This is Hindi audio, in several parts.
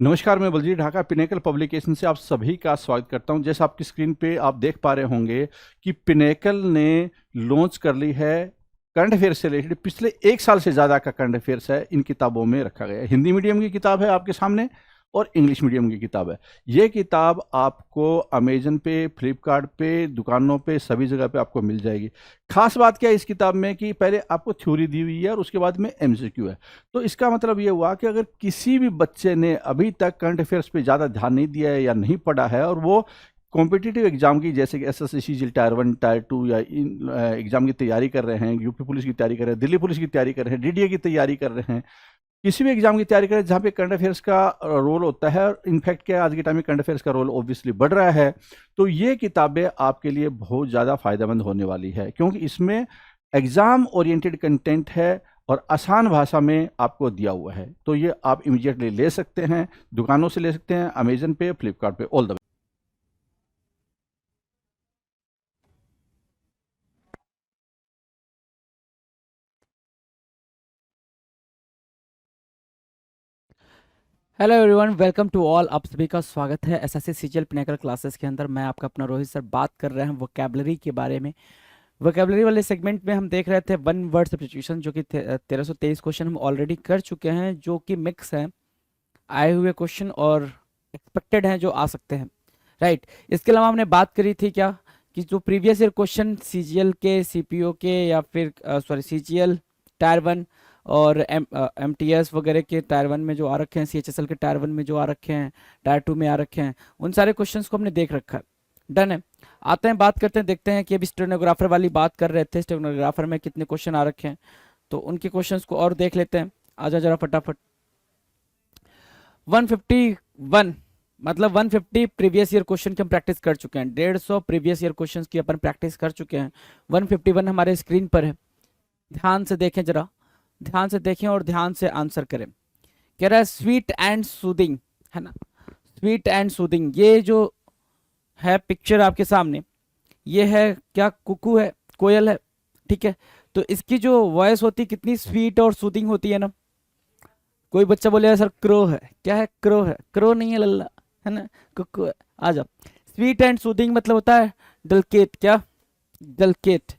नमस्कार, मैं बलजीत ढाका पिनेकल पब्लिकेशन से आप सभी का स्वागत करता हूं। जैसे आपकी स्क्रीन पे आप देख पा रहे होंगे कि पिनेकल ने लॉन्च कर ली है करंट अफेयर से रिलेटेड पिछले 1 साल से ज़्यादा का करंट अफेयर्स है इन किताबों में रखा गया है। हिंदी मीडियम की किताब है आपके सामने और इंग्लिश मीडियम की किताब है। ये किताब आपको अमेजन पे, फ्लिपकार्ट पे, दुकानों पे, सभी जगह पे आपको मिल जाएगी। खास बात क्या है इस किताब में कि पहले आपको थ्योरी दी हुई है और उसके बाद में एमसीक्यू है। तो इसका मतलब ये हुआ कि अगर किसी भी बच्चे ने अभी तक करंट अफेयर्स पे ज़्यादा ध्यान नहीं दिया है या नहीं पढ़ा है और वो कॉम्पिटिटिव एग्जाम की जैसे कि एसएससी सीजीएल टायर 1 टायर 2 या इन एग्जाम की तैयारी कर रहे हैं, यूपी पुलिस की तैयारी कर रहे हैं, दिल्ली पुलिस की तैयारी कर रहे हैं, डीडीए की तैयारी कर रहे हैं, किसी भी एग्जाम की तैयारी करें जहाँ पे करंट अफेयर्स का रोल होता है और इनफैक्ट क्या आज के टाइम में करंट अफेयर्स का रोल ऑब्वियसली बढ़ रहा है। तो ये किताबें आपके लिए बहुत ज़्यादा फायदेमंद होने वाली है क्योंकि इसमें एग्जाम ओरिएंटेड कंटेंट है और आसान भाषा में आपको दिया हुआ है। तो ये आप इमीडिएटली ले सकते हैं, दुकानों से ले सकते हैं, अमेजन पे, फ्लिपकार्ट पे। All the hello everyone, welcome to all. आप सभी का स्वागत है एसएससी सीजीएल पिनेकल क्लासेस के अंदर। मैं आपका अपना रोहित सर बात कर रहे हैं वोकैबलरी के बारे में। वोकैबलरी वाले सेगमेंट में हम देख रहे थे वन वर्ड सब्स्टिट्यूशन, जो कि 1323 क्वेश्चन हम ऑलरेडी कर चुके हैं, जो कि मिक्स हैं, आए हुए क्वेश्चन और एक्सपेक्टेड हैं जो आ सकते हैं। राइट। इसके अलावा हमने बात करी थी क्या कि जो प्रीवियस ईयर क्वेश्चन सीजीएल के, सीपीओ के, या फिर सॉरी सीजीएल टायर 1 और एमटीएस वगैरह के टायर 1 में जो आ रखे हैं, सीएचएसएल के टायर 1 में जो आ रखे हैं, टायर 2 में आ रखे हैं, उन सारे क्वेश्चंस को हमने देख रखा है। डन है। आते हैं, बात करते हैं, देखते हैं कि अभी स्टेनोग्राफर वाली बात कर रहे थे, स्टेनोग्राफर में कितने क्वेश्चन आ रखे हैं, तो उनके क्वेश्चंस को और देख लेते हैं। आजा जरा फटाफट। 151 मतलब 150 प्रीवियस ईयर क्वेश्चन की हम प्रैक्टिस कर चुके हैं। 150 प्रीवियस ईयर क्वेश्चन की अपन प्रैक्टिस कर चुके हैं। 151 हमारे स्क्रीन पर है। ध्यान से देखें, जरा ध्यान से देखें और ध्यान से आंसर करें। कह रहा है स्वीट एंड सूदिंग, है ना। स्वीट एंड सूदिंग, ये जो है पिक्चर आपके सामने, ये है क्या, कुकू है, कोयल है, ठीक है। तो इसकी जो वॉइस होती है कितनी स्वीट और सूदिंग होती है ना। कोई बच्चा बोलेगा सर क्रो है, क्या है, क्रो है, क्रो नहीं है लल्ला, है ना, कुकू है। आ जाओ। स्वीट एंड सूदिंग मतलब होता है डलकेट, क्या, डलकेट,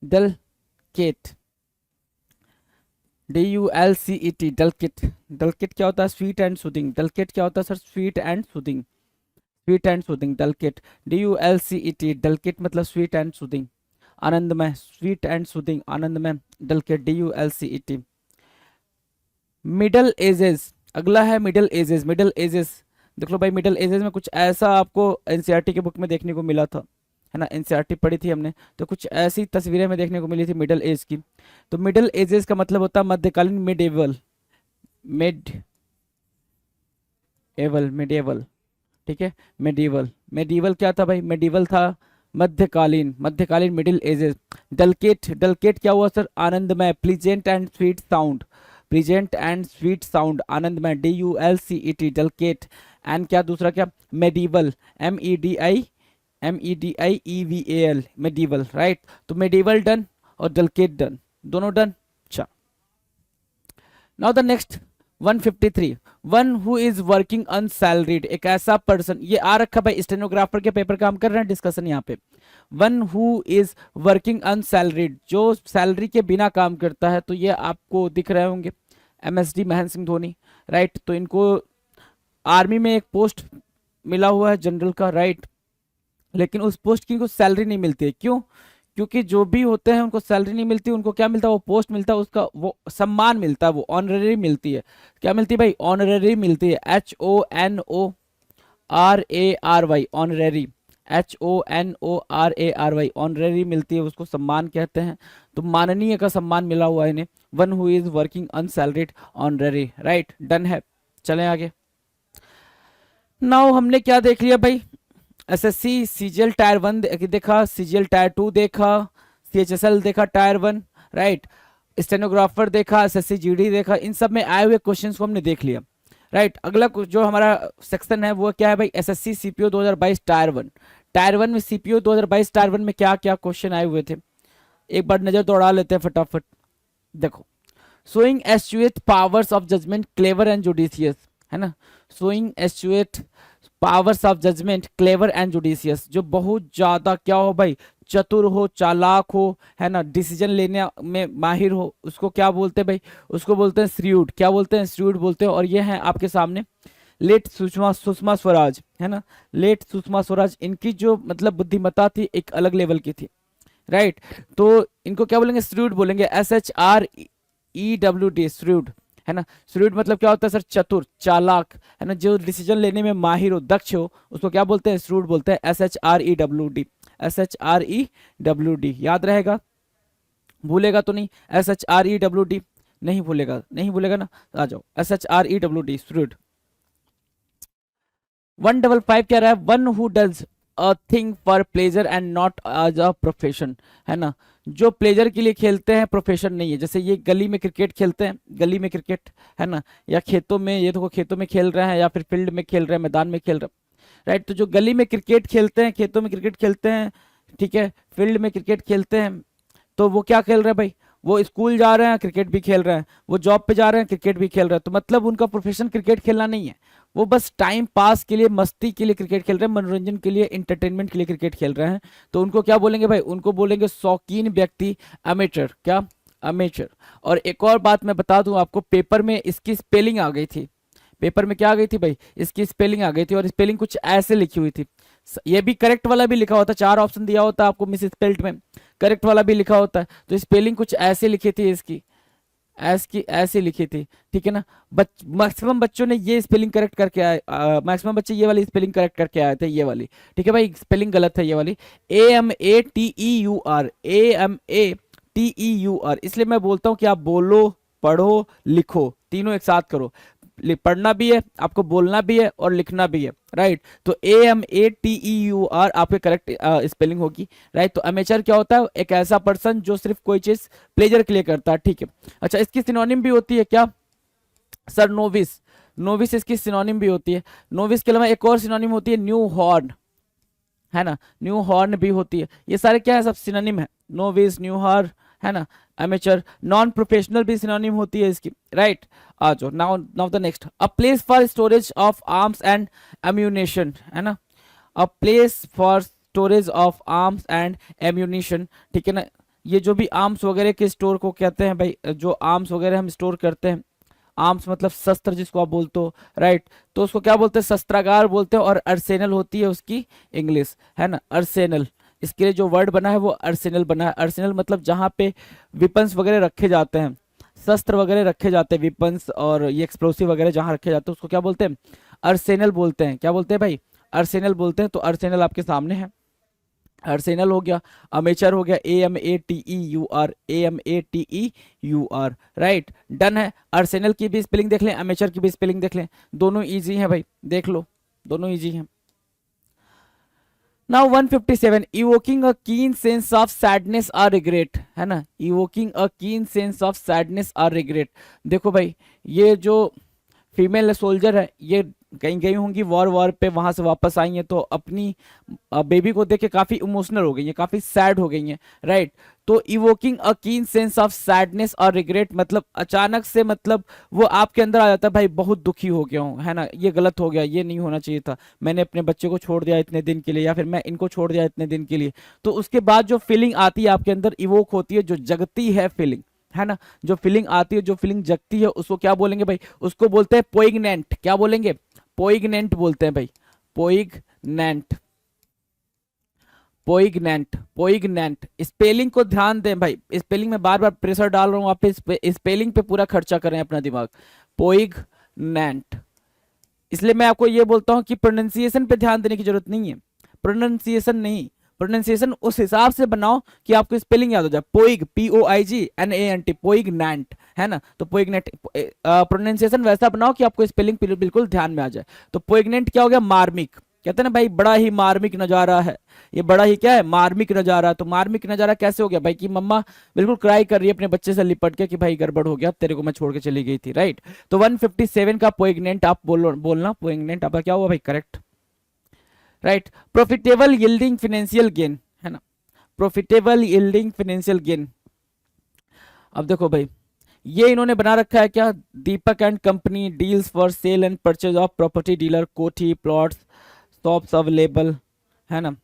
डलकेट, DULCET, डलकेट। डलकेट क्या होता है, स्वीट एंड सूदिंग। डलकेट क्या होता है sir, sweet and soothing, sweet and soothing, डलकेट, DULCET, डलकेट मतलब स्वीट एंड सूदिंग, आनंदमय, स्वीट एंड सूदिंग, आनंदमय, डलकेट, DULCET। मिडल एजेस, अगला है मिडल एजेस। मिडल एजेस देख लो भाई, मिडल एजेस में कुछ ऐसा आपको एनसीईआरटी के बुक में देखने को मिला था, है ना, एनसीईआरटी पढ़ी थी हमने, तो कुछ ऐसी तस्वीरें में देखने को मिली थी मिडल एज की। तो मिडल एजेस का मतलब होता है मध्यकालीन, मिडेवल, मिड एवल, मिडेवल, ठीक है। मेडिवल, मेडिवल क्या था भाई, मेडिवल था मध्यकालीन, मध्यकालीन, मिडिल एजेस। डलकेट, डलकेट क्या हुआ सर, आनंदमय, pleasant and sweet sound, pleasant and sweet sound, आनंदमय, DULCET, डलकेट। एंड क्या दूसरा, क्या, मेडिवल, MEDIEVAL, मेडिवल, राइट। तो मेडिवल डन और डलकेट डन, दोनों डन। अच्छा, now the next 153, one who is working unsalaried, एक ऐसा पर्सन, ये आ रखा भाई स्टेनोग्राफर के पेपर का हम कर रहे हैं डिस्कशन यहाँ पे। वन हु इज वर्किंग अनसैलरीड, जो सैलरी के बिना काम करता है, तो ये आपको दिख रहे होंगे, MSD महेंद्र सिंह धोनी, राइट। तो इनको आर्मी में एक पोस्ट मिला हुआ है जनरल का, राइट, लेकिन उस पोस्ट की इनको सैलरी नहीं मिलती है। क्यों? क्योंकि जो भी होते हैं उनको सैलरी नहीं मिलती, उनको क्या मिलता है, वो पोस्ट मिलता है, उसका वो सम्मान मिलता है, वो ऑनररी मिलती है। क्या मिलती है भाई, ऑनररी मिलती है, HONORARY, ऑनररी, HONORARY, ऑनररी मिलती है, उसको सम्मान कहते हैं। तो माननीय का सम्मान मिला हुआ है इन्हें। One who is working unsalaried, honorary, right, done है। चलें आगे। नाउ हमने क्या देख लिया भाई, एसएससी सीजीएल टायर 1 देखा, सीजीएल टायर 2 देखा, सीएचएसएल देखा टायर 1, राइट, स्टेनोग्राफर देखा, एसएससी जीडी देखा, इन सब में आए हुए क्वेश्चंस को हमने देख लिया, राइट। अगला जो हमारा सेक्शन है वो क्या है भाई, एसएससी सीपीओ 2022 टायर 1। टायर 1 में सीपीओ 2022 टायर 1 में क्या क्या क्वेश्चन आए हुए थे, एक बार नजर दौड़ा लेते हैं फटाफट। देखो, showing astute powers of judgement, clever and judicious, है ना, showing astute powers of judgement, clever and judicious, जो बहुत ज्यादा क्या हो भाई, चतुर हो, चालाक हो, है ना, डिसीजन लेने में माहिर हो, उसको क्या बोलते हैं भाई, उसको बोलते हैं श्रीयुड। क्या बोलते हैं? श्रीयुड बोलते हैं। और ये है आपके सामने लेट सुषमा सुषमा स्वराज, है ना, लेट सुषमा स्वराज, इनकी जो मतलब बुद्धिमत्ता थी एक अलग लेवल की थी, राइट। तो इनको क्या बोलेंगे? श्रीयुड बोलेंगे, SHREWD, श्रीयुड, है ना। श्रीयुड मतलब क्या होता है सर? चतुर, चालाक, है ना, जो डिसीजन लेने में माहिर हो, दक्ष हो, उसको क्या बोलते हैं? श्रीयुड बोलते हैं। SHREWD, SHREWD, याद रहेगा, भूलेगा तो नहीं? SHREWD, नहीं भूलेगा, नहीं भूलेगा ना, आ जाओ, SHREWD, श्रीयुड। 155 क्या रहा है? One who does a thing for pleasure and not as a profession, है ना, जो प्लेजर के लिए खेलते हैं, प्रोफेशन नहीं है। जैसे ये गली में क्रिकेट खेलते हैं, गली में क्रिकेट, है ना, या खेतों में, ये देखो खेतों में खेल रहे हैं, या फिर फील्ड में खेल रहे हैं, मैदान में खेल रहे हैं, राइट। तो जो गली में क्रिकेट खेलते हैं, खेतों में क्रिकेट खेलते हैं, ठीक है, फील्ड में क्रिकेट खेलते हैं, तो वो क्या खेल रहे हैं भाई? वो स्कूल जा रहे हैं, क्रिकेट भी खेल रहे हैं, वो जॉब पे जा रहे हैं, क्रिकेट भी खेल रहे हैं। तो मतलब उनका प्रोफेशन क्रिकेट खेलना नहीं है, वो बस टाइम पास के लिए, मस्ती के लिए क्रिकेट खेल रहे हैं, मनोरंजन के लिए, इंटरटेनमेंट के लिए क्रिकेट खेल रहे हैं। तो उनको क्या बोलेंगे भाई? उनको बोलेंगे शौकीन व्यक्ति, अमेचर। क्या? अमेचर। और एक और बात मैं बता दूं आपको, पेपर में इसकी स्पेलिंग आ गई थी, पेपर में क्या आ गई थी भाई? इसकी स्पेलिंग आ गई थी, और स्पेलिंग कुछ ऐसे लिखी हुई थी। ये भी करेक्ट वाला भी लिखा होता, 4 ऑप्शन दिया होता आपको मिस स्पेल्ड में, करेक्ट वाला भी लिखा होता है। तो स्पेलिंग कुछ ऐसे लिखी थी इसकी, ऐसी लिखी थी, ठीक है ना। मैक्सिमम बच्चों ने ये स्पेलिंग करेक्ट करके आए, मैक्सिमम बच्चे ये वाली स्पेलिंग करेक्ट करके आए थे, ये वाली, ठीक है भाई, स्पेलिंग गलत है ये वाली, AMATEUR, AMATEUR। इसलिए मैं बोलता हूँ कि आप बोलो, पढ़ो, लिखो, तीनों एक साथ करो। पढ़ना भी है आपको, बोलना भी है, और लिखना भी है, राइट। तो AMATEUR आपके करेक्ट स्पेलिंग होगी, राइट। तो अमेचर क्या होता है? एक ऐसा पर्सन जो सिर्फ कोई चीज प्लेजर के लिए करता है, ठीक है। अच्छा, इसकी सिनोनिम भी होती है क्या सर? नोविस, नोविस इसकी सिनोनिम भी होती है। नोविस के अलावा एक और सिनोनिम होती है न्यू हॉर्न, है ना, न्यू हॉर्न भी होती है। ये सारे क्या है? सब सिनोनिम है, नोविस, न्यू हॉर्न, है ना, अमेचर। नॉन प्रोफेशनल भी सिनोनिम होती है इसकी, राइट। आ जाओ, now now the next, a place for storage of arms and ammunition, है ना, a place for storage of arms and ammunition, ठीक है ना। ये जो भी आर्म्स वगैरह के स्टोर को कहते हैं भाई, जो आर्म्स वगैरह हम स्टोर करते हैं, आर्म्स मतलब शस्त्र जिसको आप बोलते हो, राइट, तो उसको क्या बोलते हैं? शस्त्रागार बोलते हैं। और अर्सेनल होती है उसकी इंग्लिश, है ना, अर्सेनल। इसके लिए जो वर्ड बना है वो अर्सेनल बना है। अर्सेनल मतलब जहाँ पे विपन्स वगैरह रखे जाते हैं, शस्त्र वगैरह रखे जाते हैं, विपन्स और ये एक्सप्लोसिव वगैरह जहाँ रखे जाते हैं, उसको क्या बोलते हैं? अर्सेनल बोलते हैं। क्या बोलते हैं भाई? अर्सेनल बोलते हैं। तो अर्सेनल आपके सामने है, अर्सेनल हो गया, अमेचर हो गया, AMATEUR, AMATEUR, राइट, डन है। अर्सेनल की भी स्पेलिंग देख लें, अमेचर की भी स्पेलिंग देख लें, दोनों इजी हैं भाई, देख लो, दोनों इजी हैं। नाउ 157, इवोकिंग अ कीन सेंस ऑफ सैडनेस और रिग्रेट, है ना, इवोकिंग अ कीन सेंस ऑफ सैडनेस और रिग्रेट। देखो भाई, ये जो फीमेल सोल्जर है, ये कहीं गई होंगी वॉर पे, वहां से वापस आई हैं, तो अपनी बेबी को देख के काफी इमोशनल हो गई हैं, काफी सैड हो गई हैं, राइट। तो इवोकिंग अ कीन सेंस ऑफ सैडनेस और रिग्रेट मतलब अचानक से, मतलब वो आपके अंदर आ जाता है, भाई बहुत दुखी हो गया हूँ, है ना, ये गलत हो गया, ये नहीं होना चाहिए था, मैंने अपने बच्चे को छोड़ दिया इतने दिन के लिए, या फिर मैं इनको छोड़ दिया इतने दिन के लिए। तो उसके बाद जो फीलिंग आती है आपके अंदर, इवोक होती है, जो जगती है फीलिंग, है ना, जो फीलिंग आती है, जो फीलिंग जगती है, उसको क्या बोलेंगे भाई? उसको बोलते हैं पोइग्नेंट। क्या बोलेंगे? पोइग्नेंट बोलते हैं भाई, पोइग्नेंट, पोइग्नेंट, पोइग्नेंट। स्पेलिंग को ध्यान दें भाई, स्पेलिंग में बार बार प्रेशर डाल रहा हूं आप स्पेलिंग पे पूरा खर्चा करें अपना दिमाग, पोइग्नेंट। इसलिए मैं आपको ये बोलता हूं कि प्रोनाउंसिएशन पे ध्यान देने की जरूरत नहीं है, प्रोनाउंसिएशन नहीं, प्रोनाउंसिएशन उस हिसाब से बनाओ कि आपको स्पेलिंग याद हो जाए। पोइग, POIGNANT, पोइग्नेंट, है ना। तो पोइग्नेंट, प्रोनाउंसिएशन वैसा बनाओ कि आपको स्पेलिंग बिल्कुल ध्यान में आ जाए। तो पोइग्नेंट क्या हो गया? मार्मिक। कहते हैं ना भाई, बड़ा ही मार्मिक नजारा है, ये बड़ा ही क्या है? मार्मिक नजारा। तो मार्मिक नजारा कैसे हो गया भाई? कि मम्मा बिल्कुल क्राई कर रही है अपने बच्चे से लिपट के कि भाई गड़बड़ हो गया, तेरे को मैं छोड़ के चली गई थी, राइट। तो 157 का पोइग्नेंट आप बोलना, पोइग्नेंट आपका क्या हुआ भाई? Correct, right. Profitable yielding financial gain, है ना, प्रॉफिटेबल यील्डिंग फाइनेंशियल गेन। अब देखो भाई, ये इन्होंने बना रखा है क्या, Deepak and company deals for sale and purchase of property dealer kothi plots shops available, है ना,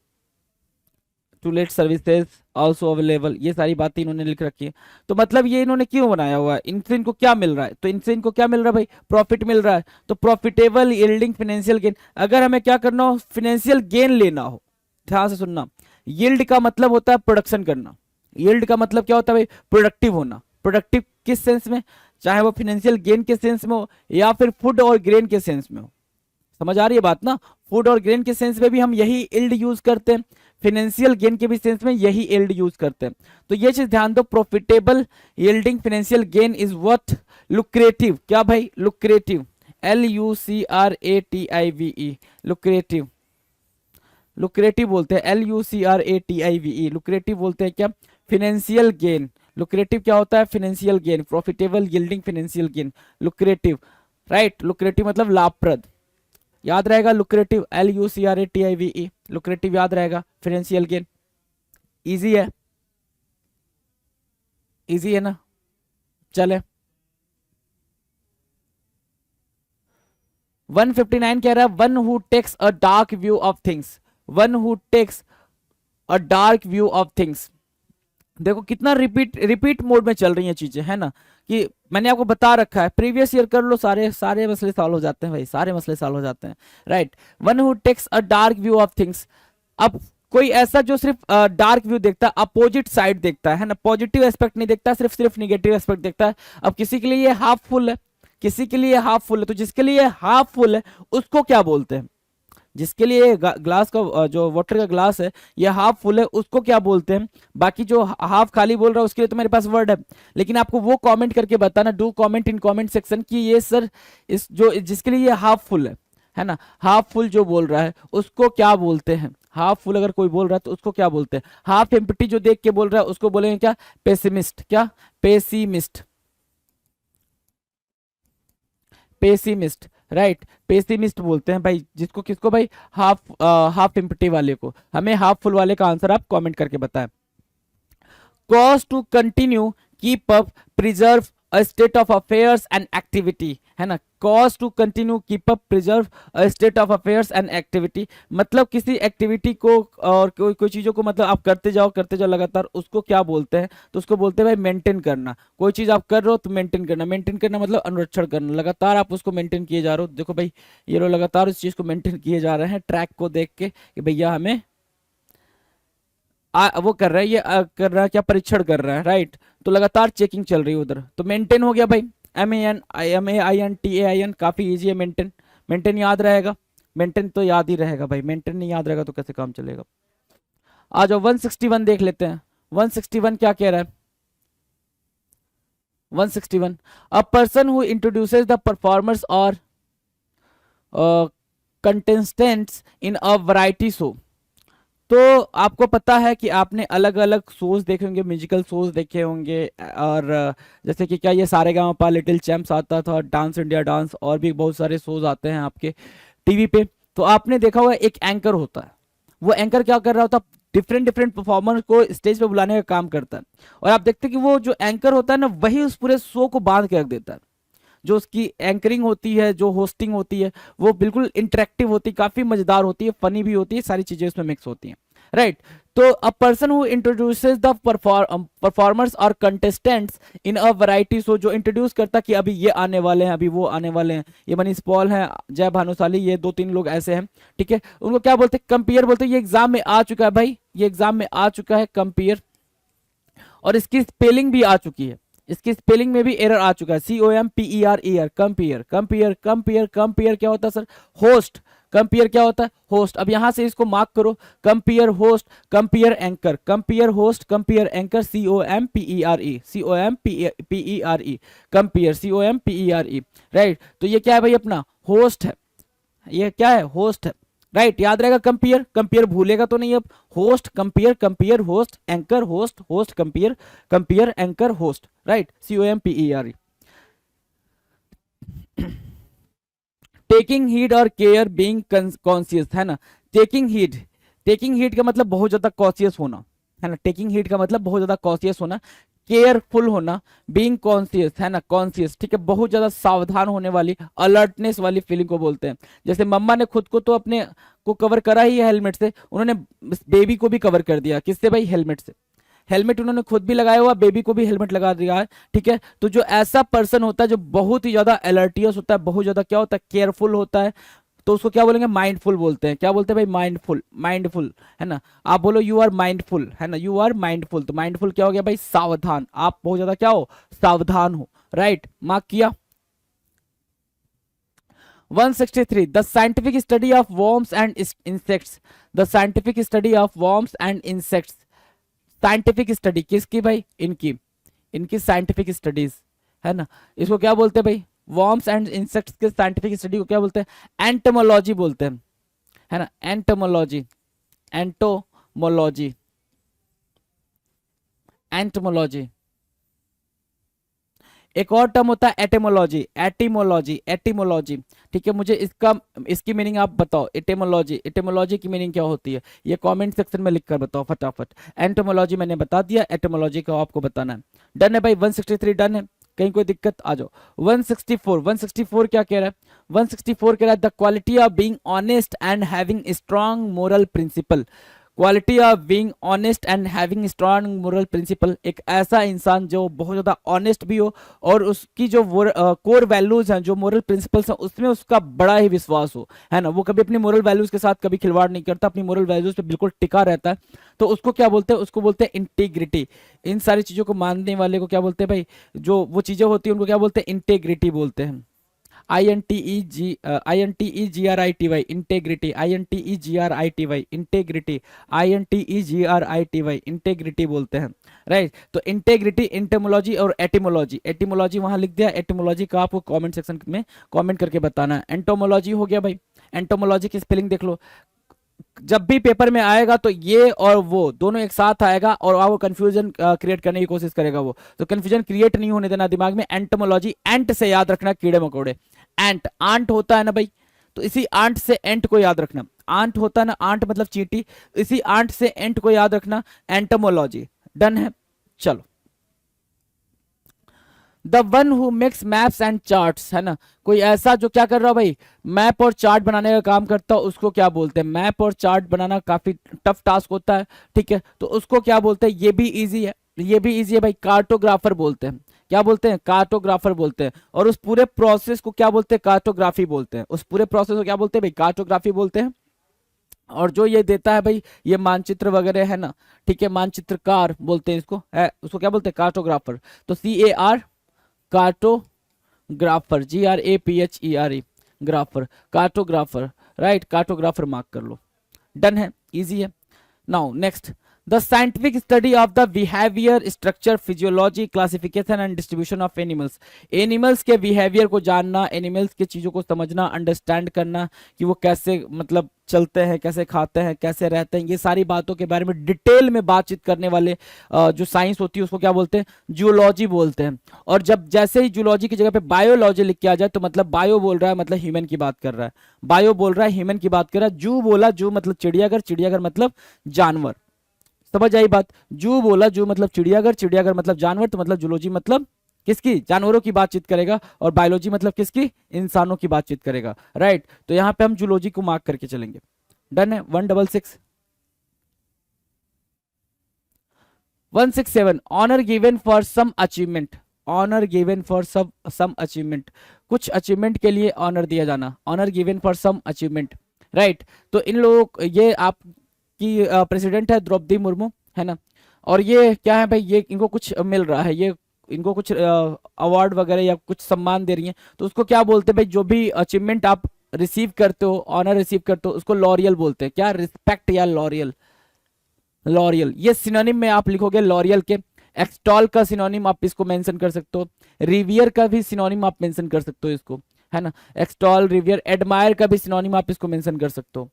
to let services also available, ये सारी बातें इन्होंने लिख रखी है। तो मतलब ये इन्होंने क्यों बनाया हुआ है, इनसे इनको क्या मिल रहा है, तो इनसे इनको क्या मिल रहा है भाई, प्रॉफिट मिल रहा है। तो प्रॉफिटेबल यील्डिंग फाइनेंशियल गेन, अगर हमें क्या करना हो, फाइनेंशियल गेन लेना हो, ध्यान से सुनना, यील्ड का मतलब होता है प्रोडक्शन करना, यील्ड का मतलब क्या होता है भाई, प्रोडक्टिव होना। प्रोडक्टिव किस सेंस में, चाहे वो फाइनेंशियल गेन के सेंस में हो या फिर फूड और ग्रेन के सेंस में हो, समझ आ रही है बात ना, फूड और ग्रेन के सेंस में भी हम यही यील्ड यूज करते हैं, फाइनेंशियल गेन के भी सेंस में यही यील्ड यूज करते हैं। तो ये चीज ध्यान दो, profitable yielding financial gain is what lucrative, क्या भाई, लुक्रेटिव, LUCRATIVE, लुक्रेटिव, लुक्रेटिव बोलते हैं, LUCRATIVE, लुक्रेटिव बोलते हैं क्या, फाइनेंशियल गेन। लुक्रेटिव क्या होता है, financial gain, profitable yielding financial gain, lucrative, right, lucrative मतलब लाभप्रद, याद रहेगा, लुक्रेटिव, LUCRATIVE, लुक्रेटिव याद रहेगा, फाइनेंशियल गेन, इजी है, इजी है ना, चले 159 कह रहा है, one who takes a dark view of things, one who takes a dark view of things. देखो कितना रिपीट रिपीट मोड में चल रही हैं चीजें, है ना, कि मैंने आपको बता रखा है, प्रीवियस ईयर कर लो, सारे सारे मसले सॉल्व हो जाते हैं भाई, सारे मसले सॉल्व हो जाते हैं, right. One who takes a dark view of things, अब कोई ऐसा जो सिर्फ डार्क व्यू देखता है, अपोजिट साइड देखता है ना, पॉजिटिव एस्पेक्ट नहीं देखता, सिर्फ सिर्फ निगेटिव एस्पेक्ट देखता है। अब किसी के लिए ये हाफ फुल है, किसी के लिए हाफ फुल है, तो जिसके लिए हाफ फुल है उसको क्या बोलते हैं, जिसके लिए ग्लास का जो वाटर का ग्लास है ये हाफ फुल है उसको क्या बोलते हैं, बाकी जो हाफ खाली बोल रहा है उसके लिए तो मेरे पास वर्ड है, लेकिन आपको वो कमेंट करके बताना, do comment in comment section कि ये सर इस जो जिसके लिए ये हाफ फुल है ना, हाफ फुल जो बोल रहा है उसको क्या बोलते हैं, हाफ फुल अगर कोई बोल रहा है तो उसको क्या बोलते हैं, हाफ एम्प्टी जो देख के बोल रहा है उसको बोलेंगे क्या, पेसिमिस्ट, क्या, पेसिमिस्ट, पेसिमिस्ट, राइट, पेसिमिस्ट बोलते हैं भाई जिसको, किसको भाई, हाफ एम्प्टी वाले को। हमें हाफ फुल वाले का आंसर आप कमेंट करके बताएं। Cause to continue keep up preserve a state of affairs and activity, है ना, cause to continue keep up preserve a state of affairs and activity, मतलब किसी एक्टिविटी को और कोई कोई चीजों को मतलब आप करते जाओ लगातार, उसको क्या बोलते हैं, तो उसको बोलते हैं भाई मेंटेन करना। कोई चीज आप कर रहे हो तो मेंटेन करना, मेंटेन करना मतलब अनुरक्षण करना, लगातार आप उसको मेंटेन किए जा रहे हो। देखो भाई ये लोग लगातार उस चीज को मेंटेन किए जा रहे हैं, ट्रैक को देख के कि भैया हमें वो कर रहा है, ये कर रहा है क्या, परीक्षण कर रहा है, राइट, तो लगातार चेकिंग चल रही है उधर, तो मेंटेन हो गया भाई, MAINTAIN, काफी इजी है मेंटेन, मेंटेन याद रहेगा, मेंटेन तो याद ही रहेगा भाई, मेंटेन नहीं याद रहेगा तो कैसे काम चलेगा। आ जाओ 161 देख लेते हैं, 161 क्या कह रहा है, 161, a person who introduces the performers और contestants in a variety show. तो आपको पता है कि आपने अलग अलग शोज देखे होंगे, म्यूजिकल शोज देखे होंगे, और जैसे कि क्या ये सारेगामापा, लिटिल चैम्प्स आता था, डांस इंडिया डांस, और भी बहुत सारे शोज आते हैं आपके टीवी पे। तो आपने देखा होगा एक एंकर होता है, वो एंकर क्या कर रहा होता है, डिफरेंट डिफरेंट परफॉर्मर को स्टेज पे बुलाने का काम करता है, और आप देखते हैं कि वो जो एंकर होता है ना वही उस पूरे शो को बांध के रख देता है। जो उसकी एंकरिंग होती है, जो होस्टिंग होती है, वो बिल्कुल इंटरेक्टिव होती है, काफी मजेदार होती है, फनी भी होती है, सारी चीजें उसमें मिक्स होती हैं, राइट। तो a person who introduces the performers और contestants in a variety show, जो इंट्रोड्यूस करता कि अभी ये आने वाले हैं, अभी वो आने वाले हैं, ये मनीष पॉल हैं, जय भानुशाली, ये 2-3 लोग ऐसे हैं, ठीक है, उनको क्या बोलते हैं, कंपेयर बोलते हैं। ये एग्जाम में आ चुका है भाई, ये एग्जाम में आ चुका है कंपेयर, और इसकी स्पेलिंग भी आ चुकी है, इसकी स्पेलिंग में भी एरर आ चुका है, COMPER, compare, compare, compare, compare क्या होता है सर, होस्ट, कंपेयर क्या होता है, होस्ट। अब यहां से इसको मार्क करो, compare host, compare anchor, compare host, compare anchor, COMPERE, COMPERE, compare, COMPERE, right. तो ये क्या है भाई, अपना होस्ट है, ये क्या है, होस्ट है, राइट, याद रहेगा, कंपेयर, कंपेयर भूलेगा तो नहीं अब, host compere, compere host, anchor host, host compere, compere anchor host, right, COMPERE। Taking heed or care, being conscious, है ना, टेकिंग हीड, टेकिंग हीड का मतलब बहुत ज्यादा कॉन्शियस होना, है ना, टेकिंग हीड का मतलब बहुत ज्यादा कॉन्शियस होना, केयरफुल होना, बीइंग कॉन्शियस, है ना, कॉन्शियस, ठीक है, बहुत ज्यादा सावधान होने वाली, अलर्टनेस वाली फीलिंग को बोलते हैं। जैसे मम्मा ने खुद को तो अपने को कवर करा ही है हेलमेट से, उन्होंने बेबी को भी कवर कर दिया, किससे भाई, हेलमेट से। हेलमेट उन्होंने खुद भी लगाया हुआ, बेबी को भी हेलमेट लगा दिया है, ठीक है। तो जो ऐसा पर्सन होता है जो बहुत ही ज्यादा अलर्टियस होता है, बहुत ज्यादा क्या होता है, केयरफुल होता है, तो उसको क्या बोलेंगे, माइंडफुल बोलते हैं। क्या बोलते हैं भाई, माइंडफुल, माइंडफुल, है ना। आप बोलो यू आर माइंडफुल, है ना, यू आर माइंडफुल, तो माइंडफुल क्या हो गया भाई, सावधान, आप बहुत ज्यादा क्या हो, सावधान हो, राइट, मार्क किया। 163, the scientific study of worms and insects, the scientific study of worms and insects, scientific study किसकी भाई, इनकी, इनकी साइंटिफिक स्टडीज, है ना। इसको क्या बोलते हैं भाई, वॉर्म्स एंड इंसेक्ट्स के साइंटिफिक स्टडी को क्या बोलते हैं, एंटोमोलॉजी बोलते हैं, है ना, एंटोमोलॉजी, एंटोमोलॉजी, एंटोमोलॉजी। एक और टर्म होता है एटिमोलॉजी, एटिमोलॉजी, एटिमोलॉजी, ठीक है। मुझे इसका, इसकी मीनिंग आप बताओ, एटिमोलॉजी, एटिमोलॉजी की मीनिंग क्या होती है, ये कमेंट सेक्शन में लिखकर बताओ फटाफट। एंटोमोलॉजी मैंने बता दिया, एटिमोलॉजी का आपको बताना है। डन है भाई, 163 डन है, कहीं कोई दिक्कत, आ जाओ। 164, 164 क्या कह रहा है, 164 कह रहा है the quality of being honest and having strong moral principle, quality of being honest and having strong moral principle, एक ऐसा इंसान जो बहुत ज़्यादा ऑनेस्ट भी हो और उसकी जो कोर वैल्यूज हैं, जो मोरल प्रिंसिपल्स हैं, उसमें उसका बड़ा ही विश्वास हो, है ना, वो कभी अपनी मोरल वैल्यूज के साथ कभी खिलवाड़ नहीं करता, अपनी मोरल वैल्यूज पे बिल्कुल टिका रहता है, तो उसको क्या बोलते हैं, उसको बोलते हैं इंटीग्रिटी। इन सारी चीज़ों को मानने वाले को क्या बोलते हैं भाई, जो वो चीज़ें होती हैं उनको क्या बोलते हैं, इंटेग्रिटी बोलते हैं। INTEGRITY, integrity, INTEGRITY, integrity, INTEGRITY, integrity बोलते हैं, राइट। तो इंटेग्रिटी, इंटेमोलॉजी और एटिमोलॉजी, एटिमोलॉजी वहां लिख दिया, एटिमोलॉजी का आपको कमेंट सेक्शन में कमेंट करके बताना है। एंटोमोलॉजी हो गया भाई, एंटोमोलॉजी की स्पेलिंग देख लो, जब भी पेपर में आएगा तो ये और वो दोनों एक साथ आएगा और वो कंफ्यूजन क्रिएट करने की कोशिश करेगा, वो तो कंफ्यूजन क्रिएट नहीं होने देना दिमाग में। एंटोमोलॉजी, एंट से याद रखना, कीड़े मकोड़े, एंट, आंट होता है ना भाई, तो इसी आंट से एंट को याद रखना, आंट होता है ना, आंट मतलब चींटी, इसी आंट से एंट को याद रखना, एंटोमोलॉजी। डन है, चलो। The one who makes maps and charts, है ना, कोई ऐसा जो क्या कर रहा हो भाई, मैप और चार्ट बनाने का काम करता हो, उसको क्या बोलते हैं, मैप और चार्ट बनाना काफी टफ टास्क होता है, ठीक है, तो उसको क्या बोलते हैं, ये भी इजी है, ये भी इजी है भाई, कार्टोग्राफर बोलते हैं। क्या बोलते हैं, कार्टोग्राफर बोलते हैं। और उस पूरे प्रोसेस को क्या बोलते हैं, कार्टोग्राफी बोलते हैं, उस पूरे प्रोसेस को क्या बोलते हैं भाई, कार्टोग्राफी बोलते हैं। और जो ये देता है भाई, ये मानचित्र वगैरह, है ना, ठीक है, मानचित्रकार बोलते हैं इसको, है, उसको क्या बोलते हैं, कार्टोग्राफर। तो CAR, cartographer, GRAPHERE, grapher, cartographer, right, cartographer mark कर लो। डन है, इजी है। Now next, the scientific study of the behaviour, structure, physiology, classification and distribution of animals, animals के बिहेवियर को जानना, एनिमल्स की चीज़ों को समझना, अंडरस्टैंड करना कि वो कैसे मतलब चलते हैं, कैसे खाते हैं, कैसे रहते हैं, ये सारी बातों के बारे में डिटेल में बातचीत करने वाले जो साइंस होती है उसको क्या बोलते हैं, जूलॉजी बोलते हैं। और जब जैसे ही जूलॉजी की जगह पे बायोलॉजी लिख के आ जाए तो मतलब बायो बोल रहा है मतलब ह्यूमन की बात कर रहा है, बायो बोल रहा है ह्यूमन की बात कर रहा है, जू बोला, जू मतलब चिड़ियाघर, चिड़ियाघर मतलब जानवर, समझ आई बात। जू बोला, जू मतलब चिड़ियाघर, चिड़ियाघर मतलब जानवर, तो मतलब जूलॉजी मतलब किसकी, जानवरों की बातचीत करेगा, और बायोलॉजी मतलब किसकी, इंसानों की बातचीत करेगा, राइट। तो यहां पे हम जूलॉजी को मार्क करके चलेंगे। डन है। 166, 167, honour given for some achievement, honour given for some achievement, कुछ अचीवमेंट के लिए ऑनर दिया जाना, honour given for some achievement, right. तो इन लोगों, ये आपकी प्रेसिडेंट है द्रौपदी मुर्मू, है ना, और ये क्या है भाई, ये इनको कुछ मिल रहा है, ये इनको कुछ अवार्ड वगैरह या कुछ सम्मान दे रही हैं, तो उसको क्या बोलते हैं भाई, जो भी अचीवमेंट आप रिसीव करते हो, ऑनर रिसीव करते हो, उसको लॉरियल बोलते हैं। क्या, रिस्पेक्ट या लॉरियल, लॉरियल, ये सिनोनिम में आप लिखोगे लॉरियल के। एक्सटॉल का सिनोनिम आप इसको मेंशन कर सकते हो, रिवियर का भी सिनोनिम आप मेंशन कर सकते हो इसको, है ना, एक्सटॉल, रिवियर, एडमायर का भी सिनोनिम आप इसको मेंशन कर सकते हो,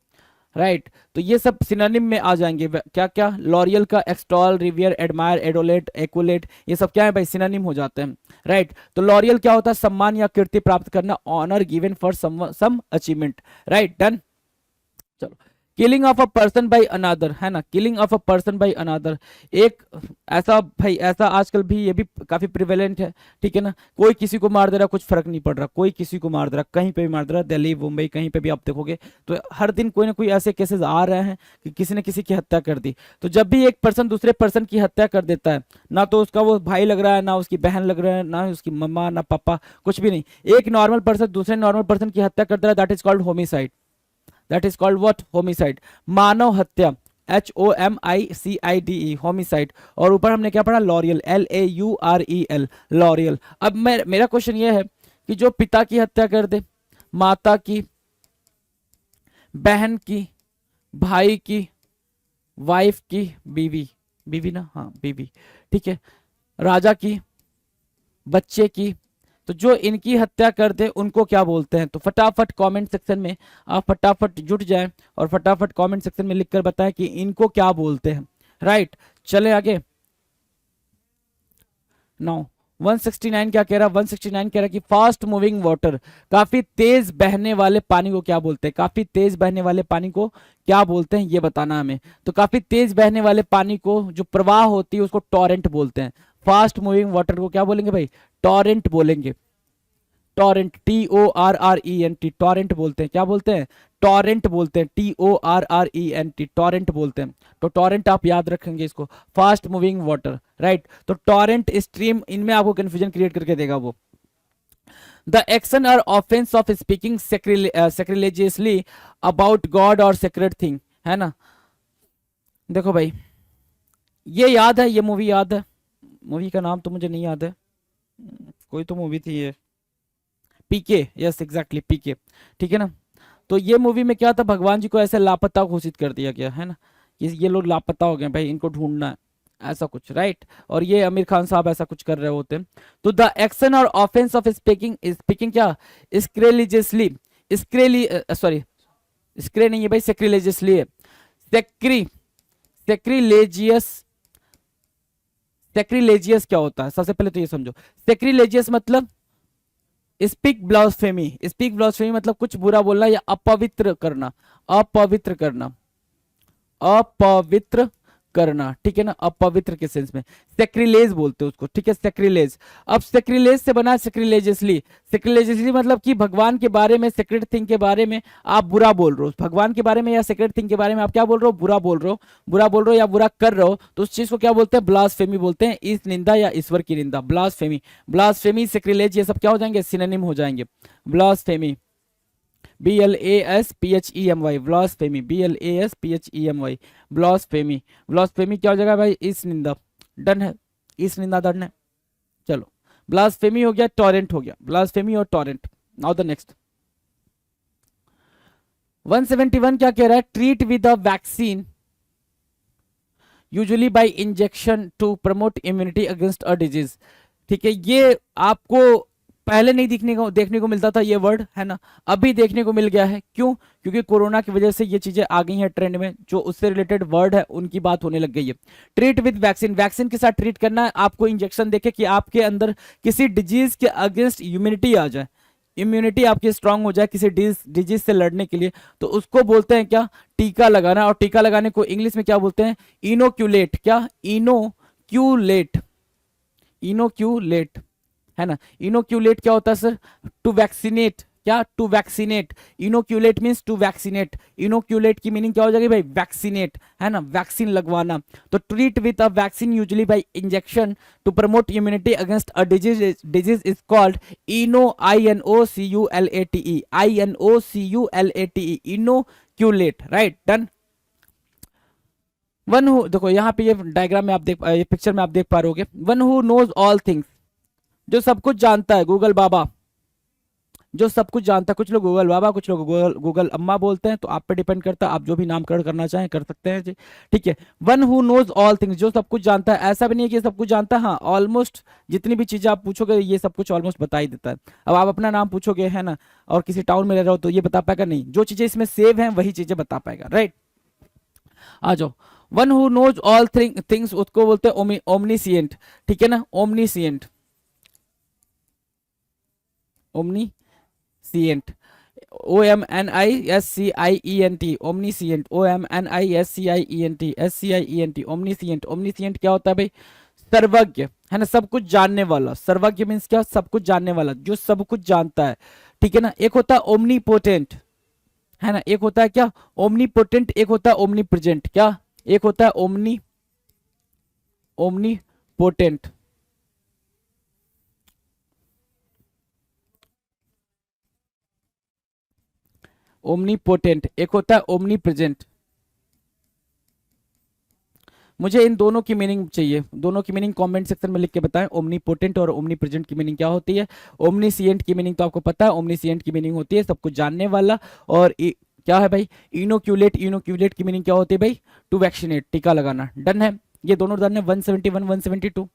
राइट। तो ये सब सिनोनिम में आ जाएंगे, क्या क्या, लॉरियल का, एक्सटॉल, रिवियर, एडमायर, एडोलेट, एक्वलेट, ये सब क्या है भाई, सिनोनिम हो जाते हैं, राइट। तो लॉरियल क्या होता है, सम्मान या कीर्ति प्राप्त करना, honour given for some achievement, right. Done, चलो। Killing of a person by another, है ना, killing of a person by another, एक ऐसा भाई, ऐसा आजकल भी ये भी काफी प्रिवेलेंट है, ठीक है ना, कोई किसी को मार दे रहा, कुछ फर्क नहीं पड़ रहा, कोई किसी को मार दे रहा, कहीं पे भी मार दे रहा, दिल्ली मुंबई कहीं पे भी आप देखोगे तो हर दिन कोई ना कोई ऐसे केसेस आ रहे हैं कि किसी ने किसी की हत्या कर दी। तो जब भी एक पर्सन दूसरे पर्सन की हत्या कर देता है, ना तो उसका वो भाई लग रहा है, ना उसकी बहन लग रहा है, ना उसकी मम्मा, ना पापा, कुछ भी नहीं, एक नॉर्मल पर्सन दूसरे नॉर्मल पर्सन की हत्या कर दे रहा है, that is called homicide, that is called what, homicide, मानव हत्या, HOMICIDE, होमिसाइड। और ऊपर हमने क्या पढ़ा, लॉरियल, LAUREL, लॉरियल। अब मेरा क्वेश्चन ये है कि जो पिता की हत्या कर दे, माता की, बहन की, भाई की, वाइफ की, बीवी, बीवी ना, हाँ बीवी, ठीक है, राजा की, बच्चे की, तो जो इनकी हत्या कर दे उनको क्या बोलते हैं? तो फटाफट कमेंट सेक्शन में आप फटाफट जुट जाएं और फटाफट कमेंट सेक्शन में लिखकर बताएं कि इनको क्या बोलते हैं। राइट, चले आगे। नाउ 169 क्या कह रहा है? 169 कह रहा है कि फास्ट मूविंग वाटर, काफी तेज बहने वाले पानी को क्या बोलते हैं? काफी तेज बहने वाले पानी को क्या बोलते हैं, ये बताना हमें। तो काफी तेज बहने वाले पानी को, जो प्रवाह होती है, उसको टॉरेंट बोलते हैं। फास्ट मूविंग वाटर को क्या बोलेंगे भाई? टॉरेंट बोलेंगे। टॉरेंट, TORRENT, टॉरेंट बोलते हैं। क्या बोलते हैं? टॉरेंट बोलते हैं, TORRENT, टॉरेंट बोलते हैं। तो टॉरेंट आप याद रखेंगे इसको, फास्ट मूविंग वाटर, राइट। तो टॉरेंट, स्ट्रीम, इनमें आपको कंफ्यूजन क्रिएट करके देगा वो। द एक्शन और offence of speaking sacrilegiously about God और सेक्रेट थिंग, है ना। देखो भाई, ये याद है, ये मूवी याद है, मूवी का नाम तो मुझे नहीं याद है, कोई तो मूवी थी ये, PK, यस एग्जैक्टली PK, ठीक है ना। तो ये मूवी में क्या था, भगवान जी को ऐसे लापता घोषित कर दिया गया, है ना, ये लोग लापता हो गए भाई, इनको ढूंढना है, ऐसा कुछ, राइट। और ये आमिर खान साहब ऐसा कुछ कर रहे होते हैं। तो द एक्शन और ऑफेंस ऑफ स्पीकिंग, स्पीकिंग क्या, स्क्रेलिजियसली, स्क्रेली सॉरी, स्क्रे नहीं है भाई, सेक्रिलेजियसली है, सेक्रिलेजियस, सेक्रिलेजियस क्या होता है, सबसे पहले तो ये समझो। सेक्रिलेजियस मतलब स्पीक ब्लास्फेमी, स्पीक ब्लास्फेमी मतलब कुछ बुरा बोलना या अपवित्र करना, अपवित्र करना, अपवित्र करना, ठीक है ना, अपवित्र के सेंस में सेक्रिलेज बोलते हैं उसको, ठीक है, सेक्रिलेज। अब सेक्रिलेज से बना सेक्रिलेजियसली, सेक्रिलेजियसली मतलब कि भगवान के बारे में, सेक्रेट थिंग के बारे में आप बुरा बोल रहे हो, भगवान के बारे में या सेक्रेट थिंग के बारे में आप क्या बोल रहे हो, बुरा बोल रहे हो, बुरा बोल रहे हो या बुरा कर रहे हो, तो उस चीज को क्या बोलते हैं? ब्लास्फेमी बोलते हैं, इस निंदा या ईश्वर की निंदा, ब्लास्फेमी। ब्लास्फेमी, सेक्रिलेज, ये सब क्या हो जाएंगे? सिनोनिम हो जाएंगे। Blasphemy, BLASPHEMY, blasphemy, BLASPHEMY, blasphemy. Blasphemy क्या हो जाएगा भाई? इस निंदा, डन है, इस निंदा डन है। चलो, ब्लास्फेमी हो गया, टॉरेंट हो गया, ब्लास्फेमी और टॉरेंट। नाउ द नेक्स्ट 171 क्या कह रहा है? Treat with a vaccine usually by injection to promote immunity against a disease, ठीक है। ये आपको पहले नहीं देखने को मिलता था ये वर्ड, है ना, अभी देखने को मिल गया है। क्यों? क्योंकि कोरोना की वजह से ये चीजें आ गई हैं ट्रेंड में, जो उससे रिलेटेड वर्ड है उनकी बात होने लग गई है। ट्रीट विद वैक्सीन, वैक्सीन के साथ ट्रीट करना है, आपको इंजेक्शन देके कि आपके अंदर किसी डिजीज के अगेंस्ट इम्यूनिटी आ जाए, इम्यूनिटी आपकी स्ट्रांग हो जाए किसी डिजीज से लड़ने के लिए, तो उसको बोलते हैं क्या? टीका लगाना। और टीका लगाने को इंग्लिश में क्या बोलते हैं? इनोक्यूलेट। क्या? इनोक्यूलेट, इनोक्यूलेट, है ना। इनोक्यूलेट क्या होता है सर? To vaccinate. क्या? To vaccinate. Inoculate means to vaccinate. Inoculate की मीनिंग क्या हो जाएगी भाई? वैक्सीनेट, है ना, वैक्सीन लगवाना। तो treat with a vaccine usually by injection to promote immunity against a disease is called INOCULATE, INOCULATE, inoculate, right, done. One who, देखो यहाँ पे ये डायग्राम में आप देख, ये पिक्चर में आप देख पा रहे हो, one who knows all things, जो सब कुछ जानता है, गूगल बाबा, जो सब कुछ जानता है। कुछ लोग गूगल बाबा, कुछ लोग गूगल अम्मा बोलते हैं, तो आप पे डिपेंड करता है, आप जो भी नामकरण करना चाहें कर सकते हैं जी, ठीक है। One who knows all things, जो सब कुछ जानता है, ऐसा भी नहीं है कि सब कुछ जानता है, हाँ ऑलमोस्ट जितनी भी चीजें आप पूछोगे ये सब कुछ ऑलमोस्ट बता ही देता है। अब आप अपना नाम पूछोगे, है ना, और किसी टाउन में रह रहे हो, तो ये बता पाएगा नहीं, जो चीजें इसमें सेव हैं वही चीजें बता पाएगा, राइट। आ जाओ, one who knows all things उसको बोलते हैं ओमनीसिएंट, ठीक है ना, omniscient, omniscient. OMNISCIENT, omniscient, OMNISCIENT, SCIENT, omniscient. Omniscient क्या होता है भाई? सर्वज्ञ, है ना, सब कुछ जानने वाला। सर्वज्ञ मीन्स क्या? सब कुछ जानने वाला, जो सब कुछ जानता है, ठीक है ना। एक होता है ओमनीपोटेंट, है ना, एक होता है क्या? ओमनीपोटेंट, एक होता है ओमनीप्रेजेंट। क्या? एक होता है ओमनीपोटेंट, ओमनीपोटेंट, एक होता है ओमनीप्रेजेंट। मुझे इन दोनों की मीनिंग चाहिए, दोनों की मीनिंग कमेंट सेक्शन में लिख के बताएं। ओमनीपोटेंट और ओमनीप्रेजेंट की मीनिंग क्या होती है? ओमनीसिएंट की मीनिंग तो आपको पता है, ओमनीसिएंट की मीनिंग होती है सब कुछ जानने वाला। और क्या है भाई? इनोक्यूलेट, इनोक्यूलेट की मीनिंग क्या होती है भाई? टू वैक्सीनेट, टीका लगाना। डन है, ये दोनों डन है। 171, 172,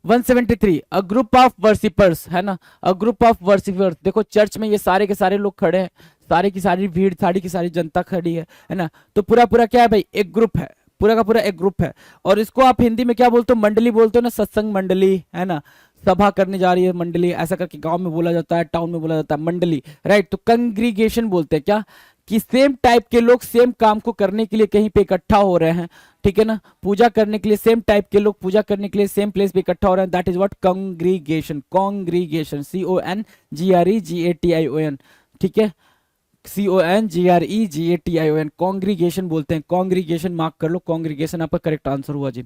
173, अ ग्रुप ऑफ वर्शिपर्स, है ना, अ ग्रुप ऑफ वर्शिपर्स। देखो चर्च में ये सारे के सारे लोग खड़े हैं, सारी की सारी भीड़, सारी की सारी जनता खड़ी है ना। तो पूरा पूरा क्या है भाई? एक ग्रुप है, पूरा का पूरा एक ग्रुप है। और इसको आप हिंदी में क्या बोलते हो? मंडली बोलते हो ना, सत्संग मंडली, है ना, सभा करने जा रही है मंडली, ऐसा करके गांव में बोला जाता है, टाउन में बोला जाता है मंडली, राइट। तो कंग्रीगेशन बोलते हैं क्या? कि सेम टाइप के लोग सेम काम को करने के लिए कहीं पे इकट्ठा हो रहे हैं, ठीक है ना, पूजा करने के लिए सेम टाइप के लोग पूजा करने के लिए सेम प्लेस पे इकट्ठा हो रहे हैं, that is what? Congregation. Congregation, CONGREGATION, ठीक है, CONGREGATION, कांग्रीगेशन बोलते हैं। कांग्रीगेशन मार्क कर लो, कांग्रीगेशन आपका करेक्ट आंसर हुआ जी।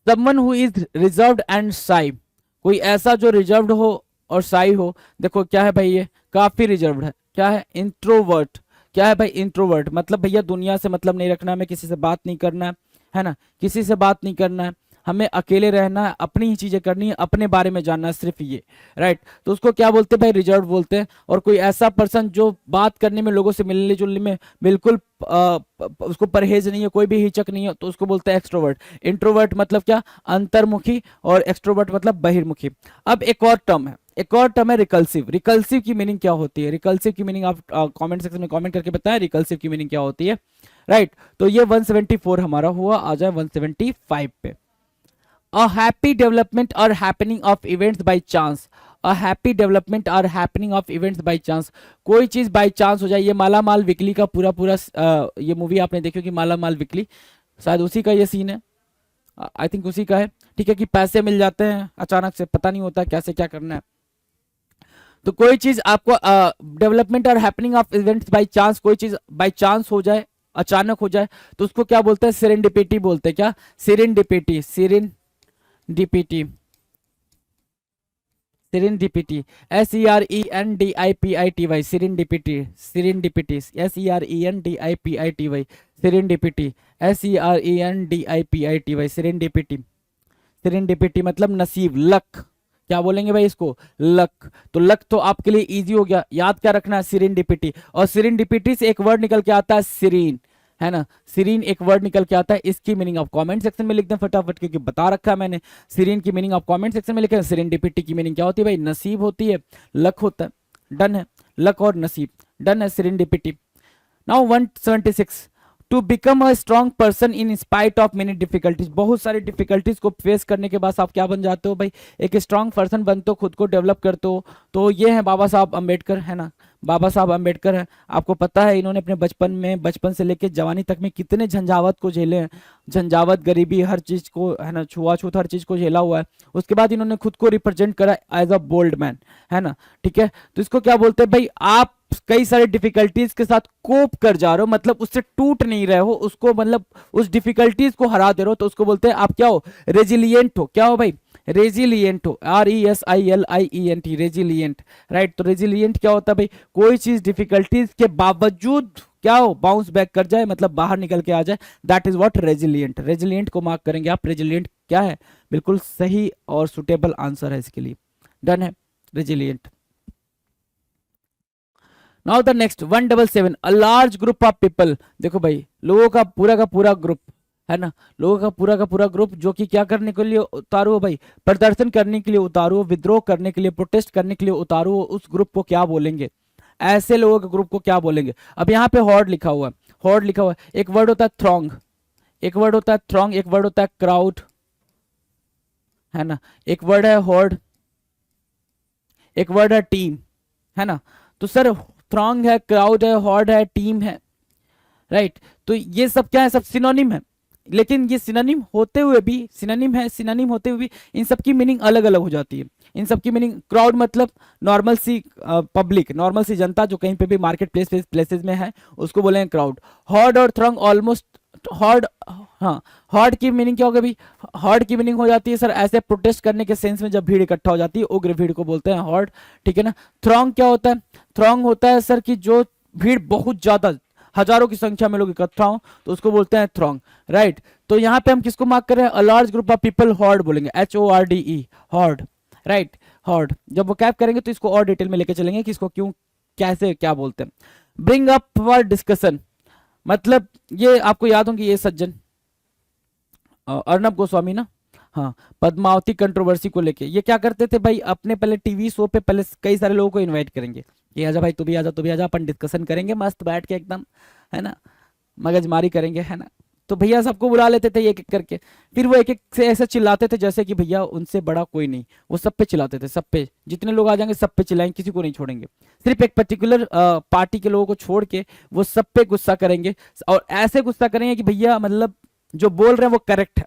Someone who is reserved and shy, कोई ऐसा जो रिजर्व्ड हो और शाई हो। देखो क्या है भाई? ये काफी रिजर्व्ड है। क्या है? इंट्रोवर्ट। क्या है भाई? इंट्रोवर्ट मतलब भैया दुनिया से मतलब नहीं रखना, हमें किसी से बात नहीं करना है ना, किसी से बात नहीं करना है, हमें अकेले रहना है, अपनी ही चीजें करनी है, अपने बारे में जानना है, सिर्फ ये, राइट। तो उसको क्या बोलते हैं भाई? रिजर्व बोलते हैं। और कोई ऐसा पर्सन जो बात करने में, लोगों से मिलने जुलने में बिल्कुल उसको परहेज नहीं है, कोई भी हिचक नहीं है, तो उसको बोलते हैं एक्सट्रोवर्ट। इंट्रोवर्ट मतलब क्या? अंतर्मुखी। और एक्सट्रोवर्ट मतलब बहिर्मुखी। अब एक और टर्म है, एक और टर्म है रिकल्सिव। रिकल्सिव की मीनिंग क्या होती है? रिकल्सिव की मीनिंग आप कमेंट सेक्शन में कमेंट करके बताएं, रिकल्सिव की मीनिंग क्या होती है, राइट। तो ये 174 हमारा हुआ। आ जाए 175 पे। A happy development or happening of events by chance, a happy development or happening of events by chance, कोई चीज बाई चांस हो जाए। ये माला माल वीकली का पूरा पूरा ये मूवी आपने देखी होगी, माला माल वीकली, शायद उसी का ये सीन है, आई थिंक उसी का है, ठीक है। कि पैसे मिल जाते हैं अचानक से, पता नहीं होता कैसे क्या करना है। तो कोई चीज आपको डेवलपमेंट और happening of events by chance, कोई चीज बाय चांस हो जाए, अचानक हो जाए, तो उसको क्या बोलते हैं? सेरेंडिपिटी बोलते हैं। क्या? Serendipity, serendipity, serendipity, SERENDIPITY, serendipity, serendipity, SERENDIPITY, serendipity, SERENDIPITY, serendipity. Serendipity मतलब नसीब, लक। क्या बोलेंगे भाई इसको? लक। तो लक तो आपके लिए इजी हो गया, याद क्या रखना है? सेरेंडिपिटी। और सेरेंडिपिटी से एक वर्ड निकल के आता है सीरीन, है ना, सीरीन एक वर्ड निकल के आता है। इसकी मीनिंग आप कमेंट सेक्शन में लिख दें फटाफट, क्योंकि बता रखा है मैंने। सीरीन की मीनिंग आप कमेंट सेक्शन में लिखें। सेरेंडिपिटी की मीनिंग क्या होती है भाई? नसीब होती है, लक होता है। डन है, लक और नसीब, डन है, serendipity. Now 176, to become a strong person in spite of many difficulties, बहुत सारी डिफिकल्टीज को फेस करने के बाद आप क्या बन जाते हो भाई? एक स्ट्रॉन्ग पर्सन बनते हो, खुद को डेवलप करते हो। तो ये है बाबा साहब अम्बेडकर, है ना, बाबा साहब अम्बेडकर है। आपको पता है इन्होंने अपने बचपन से लेकर जवानी तक में कितने झंझावत को झेले हैं, झंझावत, गरीबी, हर चीज को, है ना, छुआछूत, हर चीज को झेला हुआ है। उसके बाद इन्होंने खुद को रिप्रेजेंट करा एज अ बोल्ड मैन, है ना, ठीक है। तो इसको क्या बोलते हैं भाई? आप कई सारे डिफिकल्टीज के साथ कोप कर जा रहे हो, मतलब उससे टूट नहीं रहे हो, उसको मतलब उस डिफिकल्टीज को हरा दे रहे हो, तो उसको बोलते हैं आप क्या हो? रेजिलियंट हो। क्या हो भाई? रेजिलियंट हो, RESILIENT, रेजिलियंट, राइट। तो रेजिलियंट क्या होता है भाई? कोई चीज डिफिकल्टीज के बावजूद क्या हो? बाउंस बैक कर जाए, मतलब बाहर निकल के आ जाए, that is what? Resilient. Resilient को मार्क करेंगे आप। रेजिलियंट क्या है? बिल्कुल सही और सुटेबल आंसर है इसके लिए, डन है, resilient. Now the next 177, a large group of people. देखो भाई, लोगों का पूरा ग्रुप, है ना, लोगों का पूरा ग्रुप जो कि क्या करने के लिए उतारू हो भाई? प्रदर्शन करने के लिए उतारू हो, विद्रोह करने के लिए, प्रोटेस्ट करने के लिए उतारू हो, उस ग्रुप को क्या बोलेंगे? ऐसे लोगों के ग्रुप को क्या बोलेंगे? अब यहाँ पे हॉर्ड लिखा हुआ है, हॉर्ड लिखा हुआ है। एक वर्ड होता है थ्रॉन्ग, एक वर्ड होता है थ्रॉन्ग, एक वर्ड होता है क्राउड, है ना, एक वर्ड है हॉर्ड, एक वर्ड है टीम, है ना। तो सर थ्रॉन्ग है, क्राउड है, हॉर्ड है, टीम है, राइट। तो ये सब क्या है, सब सिनोनिम है। लेकिन ये सिनोनिम होते हुए भी, सिनोनिम है, सिनोनिम होते हुए भी इन सब की मीनिंग अलग अलग हो जाती है। इन सब की मीनिंग, क्राउड मतलब नॉर्मल सी पब्लिक, नॉर्मल सी जनता जो कहीं पे भी मार्केट प्लेसेस में है, उसको बोलेंगे क्राउड। हॉर्ड और थ्रंग ऑलमोस्ट, हॉर्ड, हाँ, हॉर्ड की मीनिंग क्या होगा भाई, हॉर्ड की मीनिंग हो जाती है सर ऐसे प्रोटेस्ट करने के सेंस में जब भीड़ इकट्ठा हो जाती है, उग्र भीड़ को बोलते हैं हॉर्ड, ठीक है ना। थ्रॉन्ग क्या होता है, थ्रॉन्ग होता है सर कि जो भीड़ बहुत ज्यादा, हजारों की संख्या में लोग इकट्ठा हो, तो उसको बोलते हैं थ्रॉन्ग, राइट। तो यहाँ पे हम किसको मार्क कर रहे हैं, a large group of people, horde बोलेंगे, HORDE, हॉर्ड, राइट, हॉर्ड। जब वो कैप करेंगे तो इसको और डिटेल में लेके चलेंगे कि इसको क्यों, कैसे, क्या बोलते हैं। ब्रिंग अप फॉर डिस्कशन, मतलब ये आपको याद होंगे, ये सज्जन अर्नब गोस्वामी ना, हाँ, पद्मावती कंट्रोवर्सी को लेके ये क्या करते थे भाई, अपने पहले टीवी शो पे पहले कई सारे लोगों को इनवाइट करेंगे, ये आजा भाई, तू भी आजा, तू भी आजा, अपन डिस्कशन करेंगे मस्त बैठ के एकदम, है ना, मगजमारी करेंगे, है ना। तो भैया सबको बुला लेते थे एक एक करके, फिर वो एक एक से ऐसे चिल्लाते थे जैसे कि भैया उनसे बड़ा कोई नहीं, वो सब पे चिल्लाते थे, सब पे, जितने लोग आ जाएंगे सब पे चिल्लाएंगे, किसी को नहीं छोड़ेंगे, सिर्फ एक पर्टिकुलर पार्टी के लोगों को छोड़ के वो सब पे गुस्सा करेंगे, और ऐसे गुस्सा करेंगे कि भैया मतलब जो बोल रहे हैं वो करेक्ट है।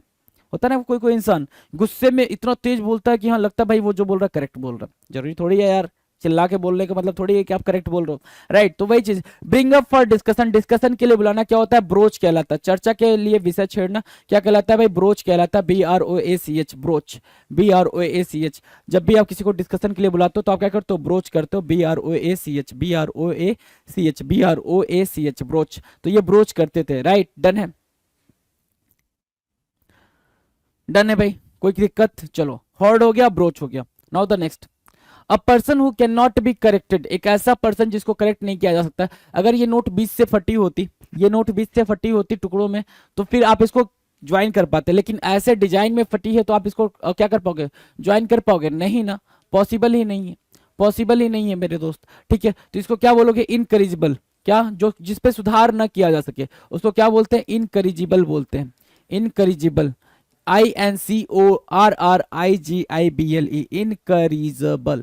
होता है ना कोई कोई इंसान गुस्से में इतना तेज बोलता है कि हाँ लगता है भाई वो जो बोल रहा है करेक्ट बोल रहा है, जरूरी थोड़ी है यार, चिल्ला के बोलने का मतलब थोड़ी है कि आप करेक्ट बोल रहे हो, राइट। तो वही चीज, bring up for discussion, discussion के लिए बुलाना क्या होता है, ब्रोच कहलाता है, चर्चा के लिए विषय छेड़ना क्या कहलाता है भाई, ब्रोच कहलाता है, BROACH, ब्रोच, BROACH। जब भी आप किसी को डिस्कशन के लिए बुलाते हो तो आप क्या करते हो, ब्रोच करते हो, BROACH, BROACH, BROACH, ब्रोच। तो ये ब्रोच करते थे, राइट, डन है, डन है भाई, कोई दिक्कत, चलो हॉर्ड हो गया, ब्रोच हो गया। Now the next, a person who can not be corrected, एक ऐसा पर्सन जिसको करेक्ट नहीं किया जा सकता। अगर ये नोट 20 से फटी होती, ये नोट 20 से फटी होती टुकड़ों में, तो फिर आप इसको ज्वाइन कर पाते, लेकिन ऐसे डिजाइन में फटी है तो आप इसको क्या कर पाओगे, ज्वाइन कर पाओगे नहीं ना, पॉसिबल ही नहीं है, पॉसिबल ही नहीं है मेरे दोस्त, ठीक है। तो इसको क्या बोलोगे, इनकरिजिबल, क्या, जो जिसपे सुधार न किया जा सके उसको क्या बोलते हैं, इनकरिजिबल बोलते हैं, इनकरिजिबल, INCORRIGIBLE, इनकरिजिबल,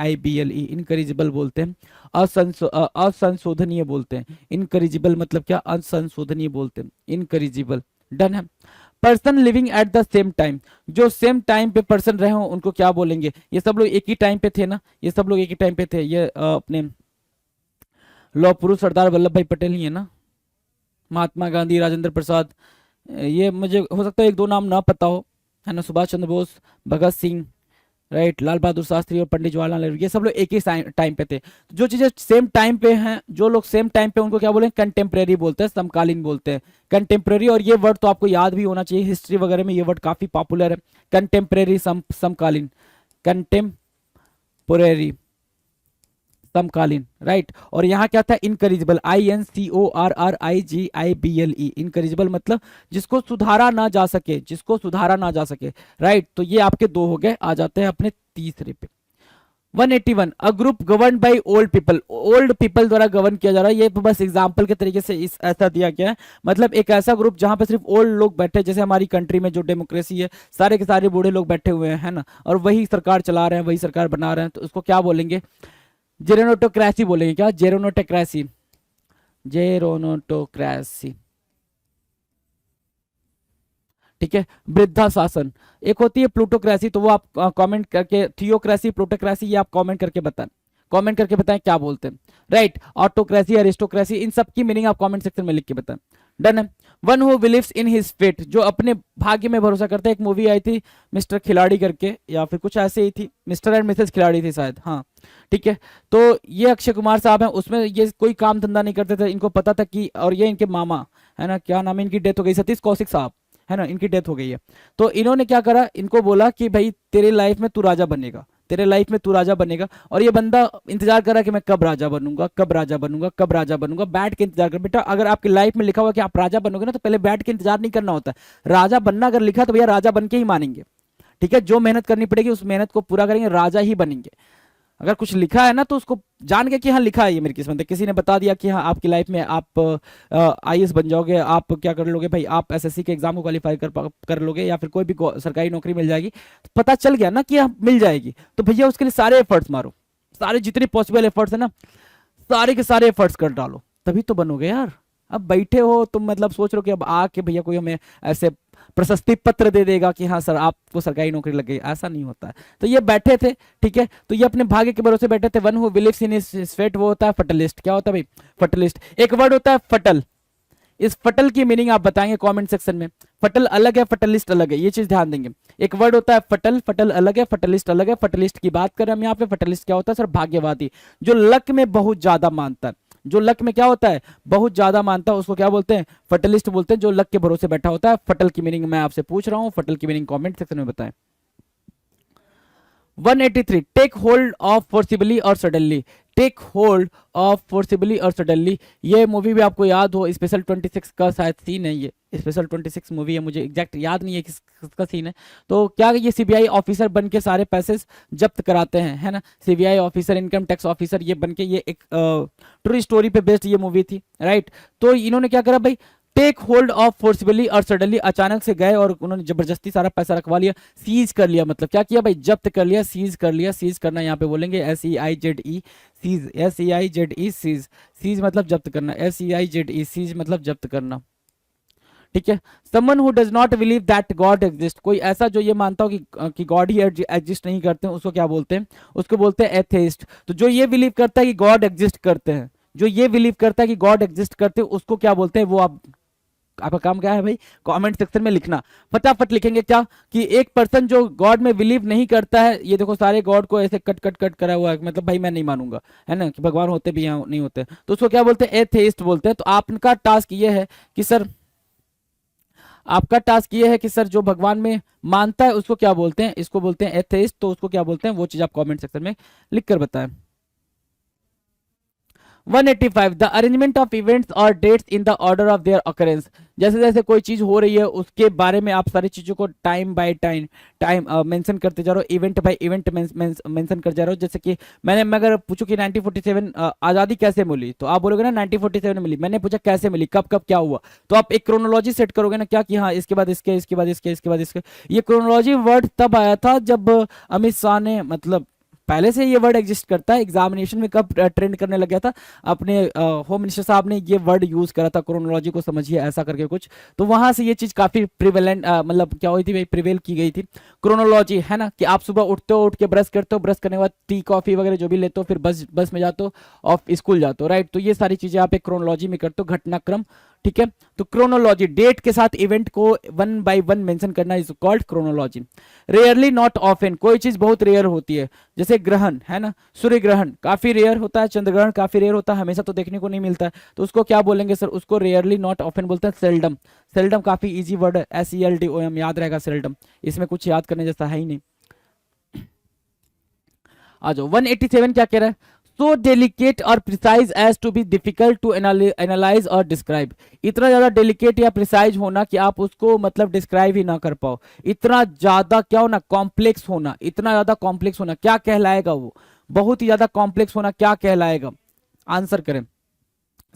INCORRIGIBLE, इनकरिजिबल बोलते हैं। असंशोधनीय बोलते हैं, इनकरिजिबल मतलब क्या, असंशोधनीय बोलते हैं, इनकरिजिबल, डन है। Person living at the same time, जो सेम टाइम पे पर्सन रहे हो उनको क्या बोलेंगे, ये सब लोग एक ही टाइम पे थे ना, ये सब लोग एक ही टाइम पे थे, ये अपने लौह पुरुष सरदार वल्लभ भाई पटेल ही है ना, महात्मा गांधी, राजेंद्र प्रसाद, ये मुझे हो सकता है एक दो नाम ना पता हो, है ना, सुभाष चंद्र बोस, भगत सिंह, राइट, लाल बहादुर शास्त्री और पंडित जवाहरलाल नेहरू, ये सब लोग एक ही टाइम पे थे। जो चीजें सेम टाइम पे हैं, जो लोग सेम टाइम पे, उनको क्या बोलेंगे, कंटेम्प्रेरी बोलते हैं, समकालीन बोलते हैं, कंटेम्प्रेरी। और ये वर्ड तो आपको याद भी होना चाहिए, हिस्ट्री वगैरह में ये वर्ड काफी पॉपुलर है, कंटेम्प्रेरी, समकालीन, कंटेम्पोरेरी, समकालीन, राइट। और यहाँ क्या था, इनकरिजिबल, INCORRIGIBLE, इनकरिजिबल मतलब जिसको सुधारा ना जा सके, जिसको सुधारा ना जा सके, राइट। तो ये आपके दो हो गए, आ जाते हैं अपने तीसरे पे। 181, a group govern by old people, old people द्वारा गवर्न किया जा रहा है, ये तो बस एग्जांपल के तरीके से इस ऐसा दिया गया है, मतलब एक ऐसा ग्रुप जहां पे सिर्फ ओल्ड लोग बैठे, जैसे हमारी कंट्री में जो डेमोक्रेसी है, सारे के सारे बूढ़े लोग बैठे हुए हैं, है ना, और वही सरकार चला रहे हैं, वही सरकार बना रहे हैं, तो उसको क्या बोलेंगे, जेरोनोटोक्रेसी बोलेंगे, क्या, जेरोनोटोक्रेसी, जेरोनोटोक्रेसी, ठीक है। वृद्धा शासन, एक होती है प्लूटोक्रेसी, तो वो आप कमेंट करके, थियोक्रेसी, प्लूटोक्रेसी, ये आप कमेंट करके बताएं, कमेंट करके बताएं क्या बोलते हैं, राइट। ऑटोक्रेसी, अरिस्टोक्रेसी, इन सब की मीनिंग आप कमेंट सेक्शन में लिख के बताएं, डन है। One who believes in his fate, जो अपने भाग्य में भरोसा करते हैं, एक मूवी आई थी मिस्टर खिलाड़ी करके, या फिर कुछ ऐसे ही थी, मिस्टर एंड मिसेस खिलाड़ी थी शायद, हाँ, ठीक है। तो ये अक्षय कुमार साहब हैं, उसमें ये कोई काम धंधा नहीं करते थे, इनको पता था कि, और ये इनके मामा, है ना, क्या नाम है, इनकी डेथ हो गई, सतीश कौशिक साहब, है ना, इनकी डेथ हो गई है। तो इन्होंने क्या करा, इनको बोला कि भाई तेरे लाइफ में तू राजा बनेगा, तेरे लाइफ में तू राजा बनेगा, और ये बंदा इंतजार कर रहा है कि मैं कब राजा बनूंगा, कब राजा बनूंगा, कब राजा बनूंगा, बैठ के इंतजार कर। बेटा अगर आपकी लाइफ में लिखा हुआ कि आप राजा बनोगे ना, तो पहले बैठ के इंतजार नहीं करना होता है, राजा बनना अगर लिखा तो भैया राजा बन के ही मानेंगे, ठीक है। जो मेहनत करनी पड़ेगी उस मेहनत को पूरा करेंगे, राजा ही बनेंगे, अगर कुछ लिखा है ना तो उसको जान के कि हाँ लिखा है, ये मेरी किस्मत है। किसी ने बता दिया कि हाँ आपकी लाइफ में आप आईएएस बन जाओगे, आप क्या कर लोगे भाई, आप एसएससी के एग्जाम को क्वालिफाई कर लोगे, या फिर कोई भी सरकारी नौकरी मिल जाएगी, तो पता चल गया ना कि हाँ मिल जाएगी, तो भैया उसके लिए सारे एफर्ट्स मारो, सारे जितने पॉसिबल एफर्ट्स है ना, सारे के सारे एफर्ट्स कर डालो, तभी तो बनोगे यार। अब बैठे हो तुम, मतलब सोच रहे हो कि अब आके भैया कोई हमें ऐसे प्रशस्ति पत्र दे देगा कि हाँ सर आपको सरकारी नौकरी लग गई, ऐसा नहीं होता है। तो ये बैठे थे, ठीक है, तो ये अपने भाग्य के भरोसे बैठे थे। One who believes in his fate, वो होता है फटलिस्ट। क्या होता है भाई? फटलिस्ट। एक वर्ड होता है फटल, इस फटल की मीनिंग आप बताएंगे कमेंट सेक्शन में। फटल अलग है, फटलिस्ट अलग है, ये चीज ध्यान देंगे। एक वर्ड होता है फटल, फटल अलग है, फटलिस्ट अलग है। फटलिस्ट की बात करें हम यहाँ पे, फटलिस्ट क्या होता है सर? भाग्यवादी, जो लक में बहुत ज्यादा मानता है, जो लक में क्या होता है? बहुत ज्यादा मानता है, उसको क्या बोलते हैं? फटलिस्ट बोलते हैं, जो लक के भरोसे बैठा होता है। फटल की मीनिंग मैं आपसे पूछ रहा हूँ, फटल की मीनिंग कमेंट सेक्शन में बताएं। 183, टेक होल्ड ऑफ फोर्सिबली और suddenly. Take hold of forcibly और सडनली, ये मूवी भी आपको याद हो, स्पेशल 26 का शायद सीन है, ये स्पेशल 26 मूवी है, मुझे एग्जैक्ट याद नहीं है किसका सीन है। तो क्या ये सीबीआई ऑफिसर बन के सारे पैसे जब्त कराते हैं, है ना? CBI officer, income tax officer ये बन के, ये एक ट्रू स्टोरी पे बेस्ड ये मूवी थी, राइट? तो इन्होंने क्या करा भाई? टेक होल्ड ऑफ फोर्सबली और सडनली, अचानक से गए और उन्होंने जबरदस्ती सारा पैसा रखवा लिया, सीज कर लिया। मतलब क्या किया भाई? जब्त कर लिया, सीज कर लिया। सीज करना यहाँ पे बोलेंगे SEIZE, seize, SEIZE, seize. Seize मतलब जब्त करना, SEIZE, सीज मतलब जब्त करना, ठीक है। Someone who does not believe that God exist, कोई ऐसा जो ये मानता हो कि गॉड ही एग्जिस्ट नहीं करते हैं, उसको क्या बोलते हैं? उसको बोलते हैं एथेइस्ट। तो जो ये बिलीव करता है कि गॉड एग्जिस्ट करते हैं, जो ये बिलीव करता है कि गॉड एग्जिस्ट करते हैं, उसको क्या बोलते हैं? वो आपका काम क्या है भाई? कमेंट सेक्शन में लिखना, फटाफट लिखेंगे क्या कि एक पर्सन जो गॉड में बिलीव नहीं करता है, ये देखो सारे गॉड को ऐसे कट कट कट करा हुआ है, मतलब भाई मैं नहीं मानूंगा, है ना, कि भगवान होते भी हैं नहीं होते, तो उसको क्या बोलते हैं? एथेइस्ट बोलते हैं। तो आपका टास्क ये है कि सर, आपका टास्क ये है कि सर जो भगवान में मानता है उसको क्या बोलते हैं? इसको बोलते हैं एथेइस्ट। तो उसको क्या बोलते हैं, वो चीज आप कमेंट सेक्शन में लिख कर बताएं। 185, the arrangement of events or dates in the order of their occurrence. जैसे जैसे कोई चीज हो रही है उसके बारे में आप सारी चीजों को टाइम बाय टाइम मेंशन करते जा रहे हो, इवेंट बाय इवेंट मेंशन कर जा रहे हो। जैसे कि मैं अगर पूछूं कि 1947 आजादी कैसे मिली, तो आप बोलोगे ना 1947 मिली। मैंने पूछा कैसे मिली, कब कब क्या हुआ, तो आप एक क्रोनोलॉजी सेट करोगे ना, क्या कि हाँ इसके बाद इसके, इसके बाद इसके, इसके बाद इसके। ये क्रोनोलॉजी वर्ड तब आया था जब अमित शाह ने, मतलब पहले से ये वर्ड एग्जिस्ट करता है, एग्जामिनेशन में कब ट्रेंड करने लग गया था, अपने होम मिनिस्टर साहब ने ये वर्ड यूज करा था, क्रोनोलॉजी को समझिए ऐसा करके कुछ। तो वहां से ये चीज काफी प्रिवेलेंट, मतलब क्या हुई थी भाई, प्रिवेल की गई थी क्रोनोलॉजी, है ना, कि आप सुबह उठते हो, उठ के ब्रश करते हो, ब्रश करने के बाद टी कॉफी वगैरह जो भी लेते हो, फिर बस में जाते हो और स्कूल जाते हो, राइट? तो ये सारी चीजें आप एक क्रोनोलॉजी में करते हो, घटनाक्रम, ठीक है। तो क्रोनोलॉजी, डेट के साथ इवेंट को वन बाय वन मेंशन करना is called chronology. Rarely not often, कोई चीज बहुत रेयर होती है, जैसे ग्रहण, है ना, सूर्य ग्रहण काफी रेयर होता है, चंद्र ग्रहण काफी रेयर होता है, हमेशा तो देखने को नहीं मिलता है, तो उसको क्या बोलेंगे सर? उसको रेयरली नॉट ऑफन बोलते हैं सेल्डम। सेल्डम काफी इजी वर्ड है, SELDOM, याद रहेगा सेल्डम, इसमें कुछ याद करने जैसा है ही नहीं। आ जाओ 187 क्या कह रहा है? So delicate or precise as to be difficult to analyse or describe. इतना ज्यादा डेलिकेट या प्रिसाइज होना कि आप उसको मतलब डिस्क्राइब ही ना कर पाओ। इतना ज्यादा क्या होना? कॉम्प्लेक्स होना। इतना ज्यादा कॉम्प्लेक्स होना क्या कहलाएगा? वो बहुत ही ज्यादा कॉम्प्लेक्स होना क्या कहलाएगा? आंसर करें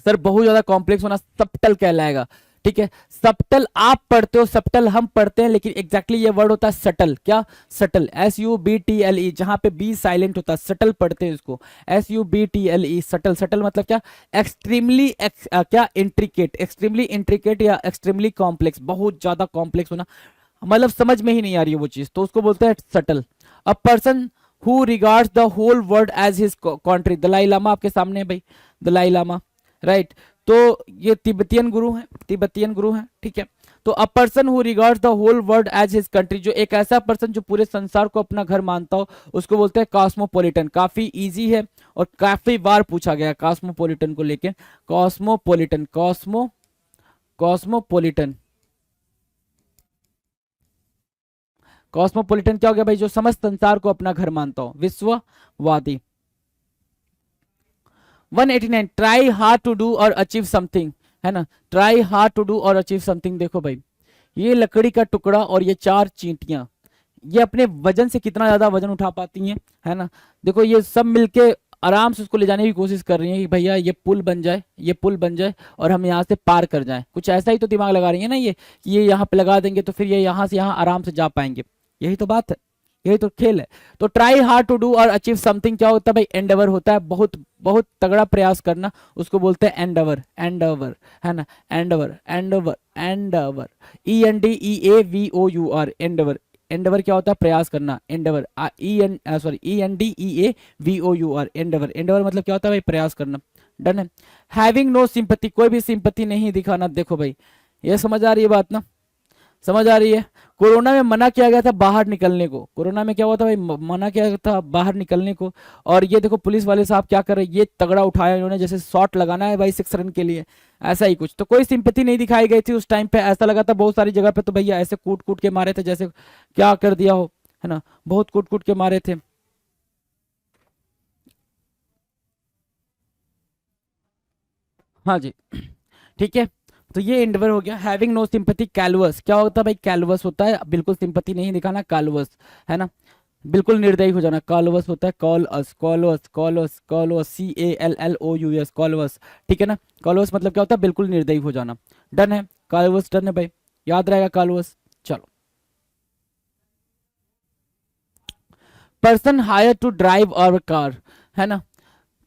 सर। बहुत ज्यादा कॉम्प्लेक्स होना सबटल कहलाएगा, ठीक है। सबटल आप पढ़ते हो, सबटल हम पढ़ते हैं, लेकिन एग्जैक्टली ये वर्ड होता है सटल। क्या? सटल, SUBTLE, जहां पे बी साइलेंट होता है, सटल पढ़ते हैं इसको, SUBTLE, सटल। सटल मतलब क्या? एक्सट्रीमली क्या? इंट्रिकेट, एक्सट्रीमली इंट्रिकेट या एक्सट्रीमली कॉम्प्लेक्स, बहुत ज्यादा कॉम्प्लेक्स होना, मतलब समझ में ही नहीं आ रही है वो चीज, तो उसको बोलते हैं subtle. A person who regards the whole world as his country. Dalai Lama आपके सामने है भाई, दलाई लामा, राइट? तो ये तिब्बतियन गुरु हैं, तिब्बतियन गुरु हैं, ठीक है। तो a person who regards the whole world as his country, जो एक ऐसा पर्सन जो पूरे संसार को अपना घर मानता हो, उसको बोलते हैं कॉस्मोपॉलिटन। काफी इजी है और काफी बार पूछा गया कॉस्मोपॉलिटन को लेके। कॉस्मोपॉलिटन, कॉस्मोपॉलिटन, कॉस्मोपॉलिटन क्या हो गया भाई? जो समस्त संसार को अपना घर मानता हो, विश्ववादी। 189, ट्राई हार्ड टू डू और अचीव समथिंग, है ना, ट्राई हार्ड टू डू और अचीव समथिंग। देखो भाई, ये लकड़ी का टुकड़ा और ये चार चींटियां, ये अपने वजन से कितना ज्यादा वजन उठा पाती हैं, है ना। देखो ये सब मिलके आराम से उसको ले जाने की कोशिश कर रही हैं कि भैया ये पुल बन जाए, ये पुल बन जाए और हम यहाँ से पार कर जाएं। कुछ ऐसा ही तो दिमाग लगा रही है ना ये, कि ये यहाँ पे लगा देंगे तो फिर ये यहाँ से यहाँ आराम से जा पाएंगे। यही तो बात है, यही तो खेल है। तो ट्राई हार्ड टू डू और अचीव समथिंग क्या होता है भाई, एंडेवर होता है, बहुत बहुत तगड़ा प्रयास करना, उसको बोलते हैं एंडेवर, एंडेवर, है ना। Endeavour, Endeavour, Endeavour, ENDEAVOUR, Endeavour. Endeavour क्या होता है, प्रयास करना, एंडेवर, ENDEAVOUR, एंडेवर। एंडेवर मतलब क्या होता है भाई, प्रयास करना। डन है। हैविंग नो सिंपैथी, कोई भी सिंपैथी नहीं दिखाना। देखो भाई ये समझ आ रही है बात ना, समझ आ रही है। कोरोना में मना किया गया था बाहर निकलने को, कोरोना में क्या हुआ था भाई, मना किया गया था बाहर निकलने को। और ये देखो पुलिस वाले साहब क्या कर रहे हैं, ये तगड़ा उठाया इन्होंने, जैसे शॉट लगाना है भाई 6 रन के लिए, ऐसा ही कुछ। तो कोई सिंपैथी नहीं दिखाई गई थी उस टाइम पे, ऐसा लगा था बहुत सारी जगह पे तो भैया ऐसे कूट कूट के मारे थे जैसे क्या कर दिया हो, है ना, बहुत कूट कूट के मारे थे। हाँ जी, ठीक है। तो ये एंडवर हो गया। हैविंग नो सिंपैथी, कैलवस, क्या होता है भाई, कैलवस होता है बिल्कुल सिंपैथी नहीं दिखाना, कालवस, है ना, बिल्कुल निर्दयी हो जाना। कालवस होता है कॉल अस, कॉलवस, कॉलवस, कॉलवस, CALLOUS, कॉलवस, ठीक है ना। कॉलवस मतलब क्या होता है, बिल्कुल निर्दयी हो जाना। डन है, कालवस डन है भाई, याद रहेगा कालवस। चलो, person hire to drive our car, है ना।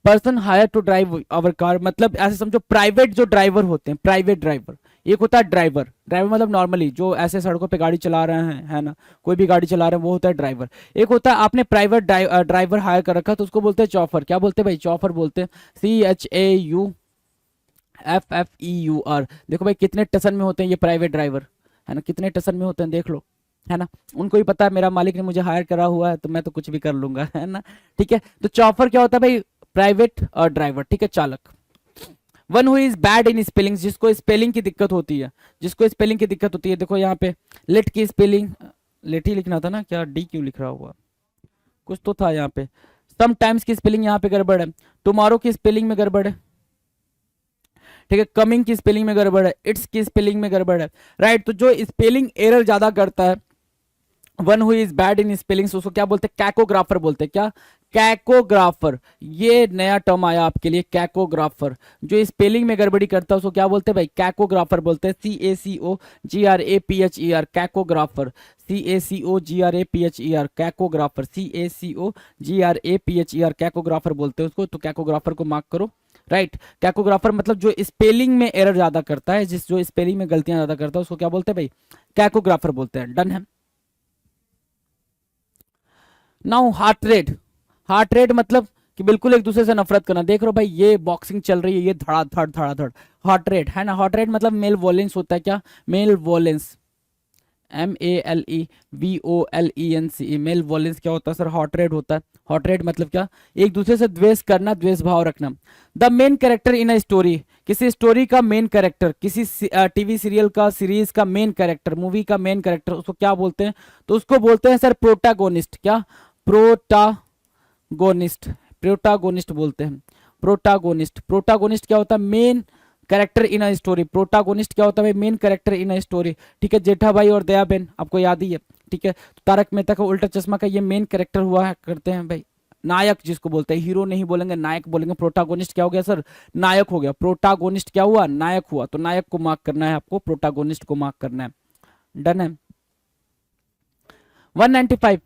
Person hire to drive our car मतलब ऐसे समझो प्राइवेट जो ड्राइवर होते हैं, प्राइवेट ड्राइवर। एक होता है ड्राइवर, ड्राइवर मतलब नॉर्मली जो ऐसे सड़कों पे गाड़ी चला रहे हैं, है ना, कोई भी गाड़ी चला रहे हैं, वो होता है ड्राइवर। एक होता है आपने प्राइवेट ड्राइवर हायर कर रखा तो उसको बोलते हैं चौफर। क्या बोलते हैं भाई, चौफर बोलते हैं, CHAUFFEUR। देखो भाई कितने टसन में होते हैं ये प्राइवेट ड्राइवर, है ना, कितने टसन में होते हैं देख लो, है ना। उनको ही पता है मेरा मालिक ने मुझे हायर करा हुआ है तो मैं तो कुछ भी कर लूंगा, है ना। ठीक है, तो चौफर क्या होता है भाई, प्राइवेट और ड्राइवर, ठीक है, चालक। One who is bad in spelling, जिसको स्पेलिंग की दिक्कत होती है, जिसको स्पेलिंग की दिक्कत होती है। देखो यहाँ पे लेट की स्पेलिंग, लेट ही लिखना था ना, क्या डी क्यों लिख रहा हुआ, कुछ तो था यहाँ पे। समटाइम्स की स्पेलिंग यहाँ पे गड़बड़ है, टुमारो की स्पेलिंग में गड़बड़ है, ठीक है, कमिंग की स्पेलिंग में गड़बड़ है, इट्स की स्पेलिंग में गड़बड़ है, राइट। तो जो स्पेलिंग एरर ज्यादा करता है, one who is bad in spellings, उसको क्या बोलते हैं, कैकोग्राफर बोलते हैं। क्या, कैकोग्राफर, ये नया टर्म आया आपके लिए, कैकोग्राफर। जो स्पेलिंग में गड़बड़ी करता है उसको क्या बोलते हैं भाई, कैकोग्राफर बोलते हैं, CACOGRAPHER, कैकोग्राफर, CACOGRAPHER, कैकोग्राफर, CACOGRAPHER, कैकोग्राफर बोलते हैं उसको। तो कैकोग्राफर को मार्क करो, राइट। कैकोग्राफर मतलब जो स्पेलिंग में एरर ज्यादा करता है, जिस जो स्पेलिंग में गलतियां ज्यादा करता है उसको क्या बोलते हैं भाई, कैकोग्राफर बोलते हैं। डन है। Now heart rate, heart rate मतलब कि बिल्कुल एक दूसरे से नफरत करना। देख रहे हो भाई ये बॉक्सिंग चल रही है, ये धड़ा धड़ धड़ा धड़। हार्ट रेट, है ना, हार्ट रेट मतलब मेल वॉलेंस होता है। क्या, malevolence, MELEVOLENCE, malevolence क्या होता है सर, हार्ट रेट होता है। हार्ट रेट मतलब क्या, एक दूसरे से द्वेष करना, द्वेष भाव रखना। The main character in a story, किसी स्टोरी का मेन कैरेक्टर, किसी टीवी सीरियल का, सीरीज का मेन कैरेक्टर, मूवी का मेन कैरेक्टर, उसको क्या बोलते हैं, तो उसको बोलते हैं सर प्रोटागोनिस्ट। क्या, प्रोटागोनिस्ट, प्रोटागोनिस्ट बोलते हैं, प्रोटागोनिस्ट। प्रोटागोनिस्ट क्या होता है, main character in a story. Protagonist क्या होता है, main character in a story, ठीक है। जेठा भाई और दया बहन आपको याद ही है, ठीक है। तो तारक मेहता का उल्टा चश्मा का ये मेन कैरेक्टर हुआ है करते हैं भाई, नायक जिसको बोलते हैं, हीरो नहीं बोलेंगे, नायक बोलेंगे। प्रोटागोनिस्ट क्या हो गया सर, नायक हो गया। प्रोटागोनिस्ट क्या हुआ, नायक हुआ। तो नायक को मार्क करना है आपको, प्रोटागोनिस्ट को मार्क करना है। डन है। 195,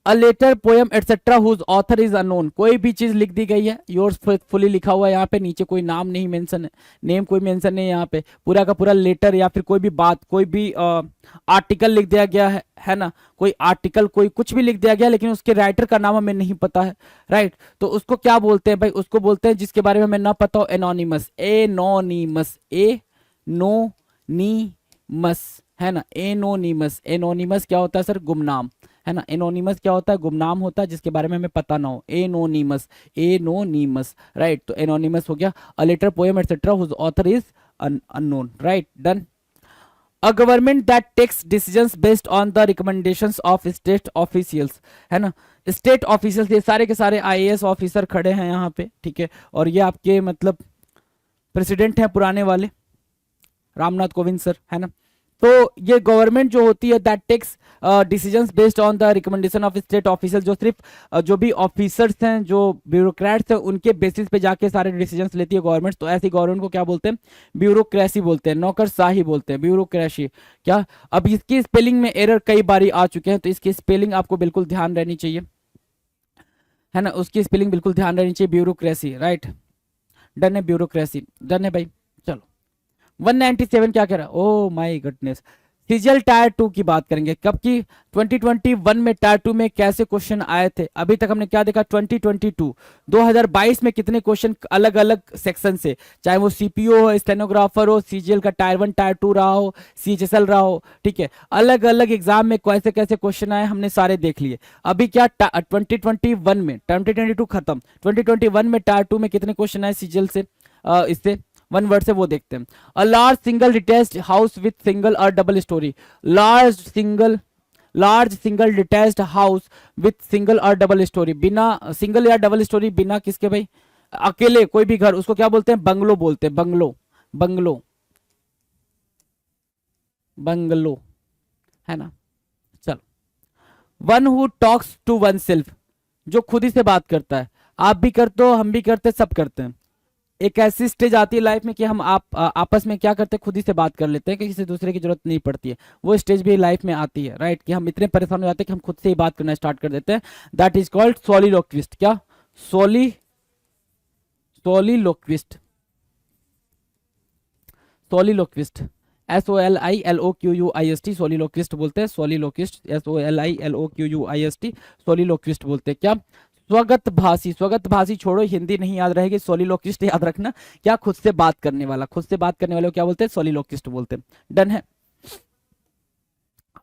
a letter, poem etcetera whose author is unknown, कोई भी चीज लिख दी गई है, योर्स फेथफुली लिखा हुआ है यहाँ पे, नीचे कोई नाम नहीं मेंशन है, नेम कोई मेंशन नहीं है यहाँ पे। पूरा का पूरा लेटर या फिर कोई भी बात, कोई भी आर्टिकल लिख दिया गया है ना, कोई आर्टिकल, कोई कुछ भी लिख दिया गया, लेकिन उसके राइटर का नाम हमें नहीं पता है, राइट। तो उसको क्या बोलते हैं भाई, उसको बोलते हैं जिसके बारे में हमें ना पता हो, एनोनिमस, एनोनिमस, एनोनिमस, है ना, एनोनिमस। एनोनिमस क्या होता है सर, गुमनाम, है ना। एनोनिमस क्या होता है, गुमनाम होता है जिसके बारे में हमें पता ना हो, एनोनिमस, एनोनिमस, राइट। तो एनोनिमस हो गया। A letter, poem etcetera whose author is unknown, right. Done. A government that takes decisions based on the recommendations of state officials, है ना। स्टेट ऑफिशियल्स ये सारे के सारे IAS ऑफिसर खड़े हैं यहाँ पे, ठीक है। और ये आपके मतलब प्रेसिडेंट हैं पुराने वाले, रामनाथ कोविंद सर, है ना। तो ये गवर्नमेंट जो होती है that takes decisions based on the recommendation of state officer, जो सिर्फ जो भी ऑफिसर्स हैं, जो ब्यूरोक्रेट्स हैं, उनके बेसिस पे जाके सारे डिसीजंस लेती है गवर्नमेंट। तो ऐसी गवर्नमेंट को क्या बोलते हैं? ब्यूरोक्रेसी बोलते हैं, नौकरशाही बोलते हैं, ब्यूरोक्रेसी। क्या अब इसकी स्पेलिंग में एरर कई बारी आ चुके हैं, तो इसकी स्पेलिंग आपको बिल्कुल ध्यान रहनी चाहिए, है ना, उसकी स्पेलिंग बिल्कुल ध्यान रहनी चाहिए, ब्यूरोक्रेसी, राइट। डन है, ब्यूरोक्रेसी डन है भाई। चलो 197 क्या कह रहा है? Oh my goodness, CGL tyre 2 की बात करेंगे। कब की? 2021 में टायर 2 में कैसे क्वेश्चन आए थे? अभी तक हमने क्या देखा? 2022 2022 में कितने क्वेश्चन अलग अलग सेक्शन से, चाहे वो सीपीओ हो, स्टेनोग्राफर हो, सीजीएल का टायर 1 टायर 2 रहा हो, सीएचएसएल रहा हो, ठीक है, अलग अलग एग्जाम में कैसे कैसे क्वेश्चन आए हमने सारे देख लिए। अभी क्या 2021 में, 2022 खत्म, 2021 में टायर 2 में कितने क्वेश्चन आए सीजीएल से, इससे वन वर्ड से वो देखते हैं। A large single detached house with single और double storey, large single detached house with single और डबल स्टोरी, बिना सिंगल या डबल स्टोरी, बिना किसके भाई? अकेले कोई भी घर, उसको क्या बोलते हैं? बंगलो बोलते हैं, बंगलो, बंगलो, बंगलो, है ना। चलो, one who talks to oneself, जो खुद ही से बात करता है। आप भी करते हो, हम भी करते हैं, सब करते हैं। एक ऐसी स्टेज आती है लाइफ में कि हम आपस में क्या करते हैं? खुद ही से बात कर लेते हैं, कि किसी दूसरे की जरूरत नहीं पड़ती है। वो स्टेज भी लाइफ में आती है, राइट, कि हम इतने परेशान हो जाते हैं कि हम खुद से ही बात करना स्टार्ट कर देते हैं। That is called soliloquist. क्या? सोलिलोक्विस्ट, सोलिलोक्विस्ट, SOLILOQUIST, सोलिलोक्विस्ट बोलते हैं, सोलिलोक्विस्ट, SOLILOQUIST, सोलिलोक्विस्ट बोलते हैं। क्या? स्वगत भाषी, स्वगत भाषी छोड़ो, हिंदी नहीं याद रहेगी, सोलिलोक्विस्ट याद रखना। क्या? खुद से बात करने वाला, खुद से बात करने वाले को क्या बोलते हैं? सोलिलोक्विस्ट बोलते हैं। डन है,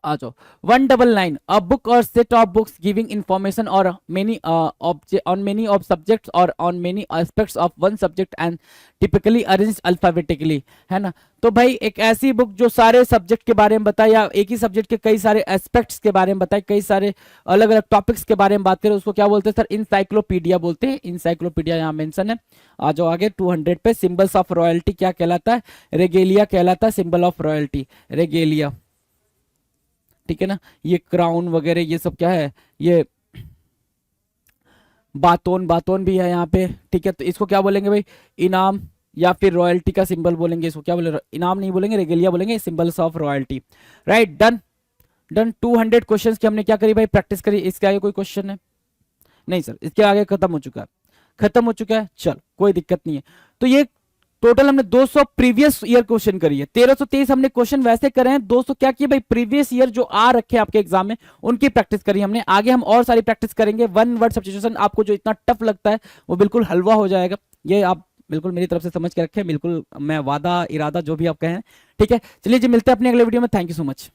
आ जाओ। 199, a book or set of books giving information or many on many of subjects or on many aspects of one subject and typically arranged alphabetically, है ना। तो भाई एक ऐसी बुक जो सारे सब्जेक्ट के बारे में बताए, या एक ही सब्जेक्ट के कई सारे एस्पेक्ट्स के बारे में बताए, कई सारे अलग अलग टॉपिक्स के बारे में बात करें, उसको क्या बोलते हैं सर? इंसाइक्लोपीडिया बोलते हैं। इंसाइक्लोपीडिया यहाँ मेंशन है। आ जाओ आगे 200 पे। सिंबल्स ऑफ रॉयल्टी क्या कहलाता है? रेगेलिया कहलाता है, सिंबल ऑफ रॉयल्टी, रेगेलिया, ठीक है ना। ये क्राउन वगैरह ये सब क्या है? ये बातोन, बातोन भी है यहाँ पे, ठीक है। तो इसको क्या बोलेंगे भाई? इनाम, या फिर रॉयल्टी का सिंबल बोलेंगे। इसको क्या बोलेंगे? इनाम नहीं बोलेंगे, रेगेलिया बोलेंगे, symbols of royalty, right. Done, done. 200 questions की हमने क्या करी भाई? प्रैक्टिस करी। इसके आगे कोई क्वेश्चन है? नहीं सर, इसके आगे खत्म हो चुका है, खत्म हो चुका है। चल कोई दिक्कत नहीं है। तो ये टोटल हमने 200 प्रीवियस ईयर क्वेश्चन करी है। 1323 हमने क्वेश्चन वैसे करे हैं। 200 क्या किए भाई? प्रीवियस ईयर जो आ रखे हैं आपके एग्जाम में, उनकी प्रैक्टिस करी हमने। आगे हम और सारी प्रैक्टिस करेंगे। वन वर्ड सब्स्टिट्यूशन आपको जो इतना टफ लगता है वो बिल्कुल हलवा हो जाएगा। ये आप बिल्कुल मेरी तरफ से समझ के रखें, बिल्कुल मैं वादा इरादा जो भी आप कहें, ठीक है। चलिए जी, मिलते हैं अपने अगले वीडियो में। Thank you so much.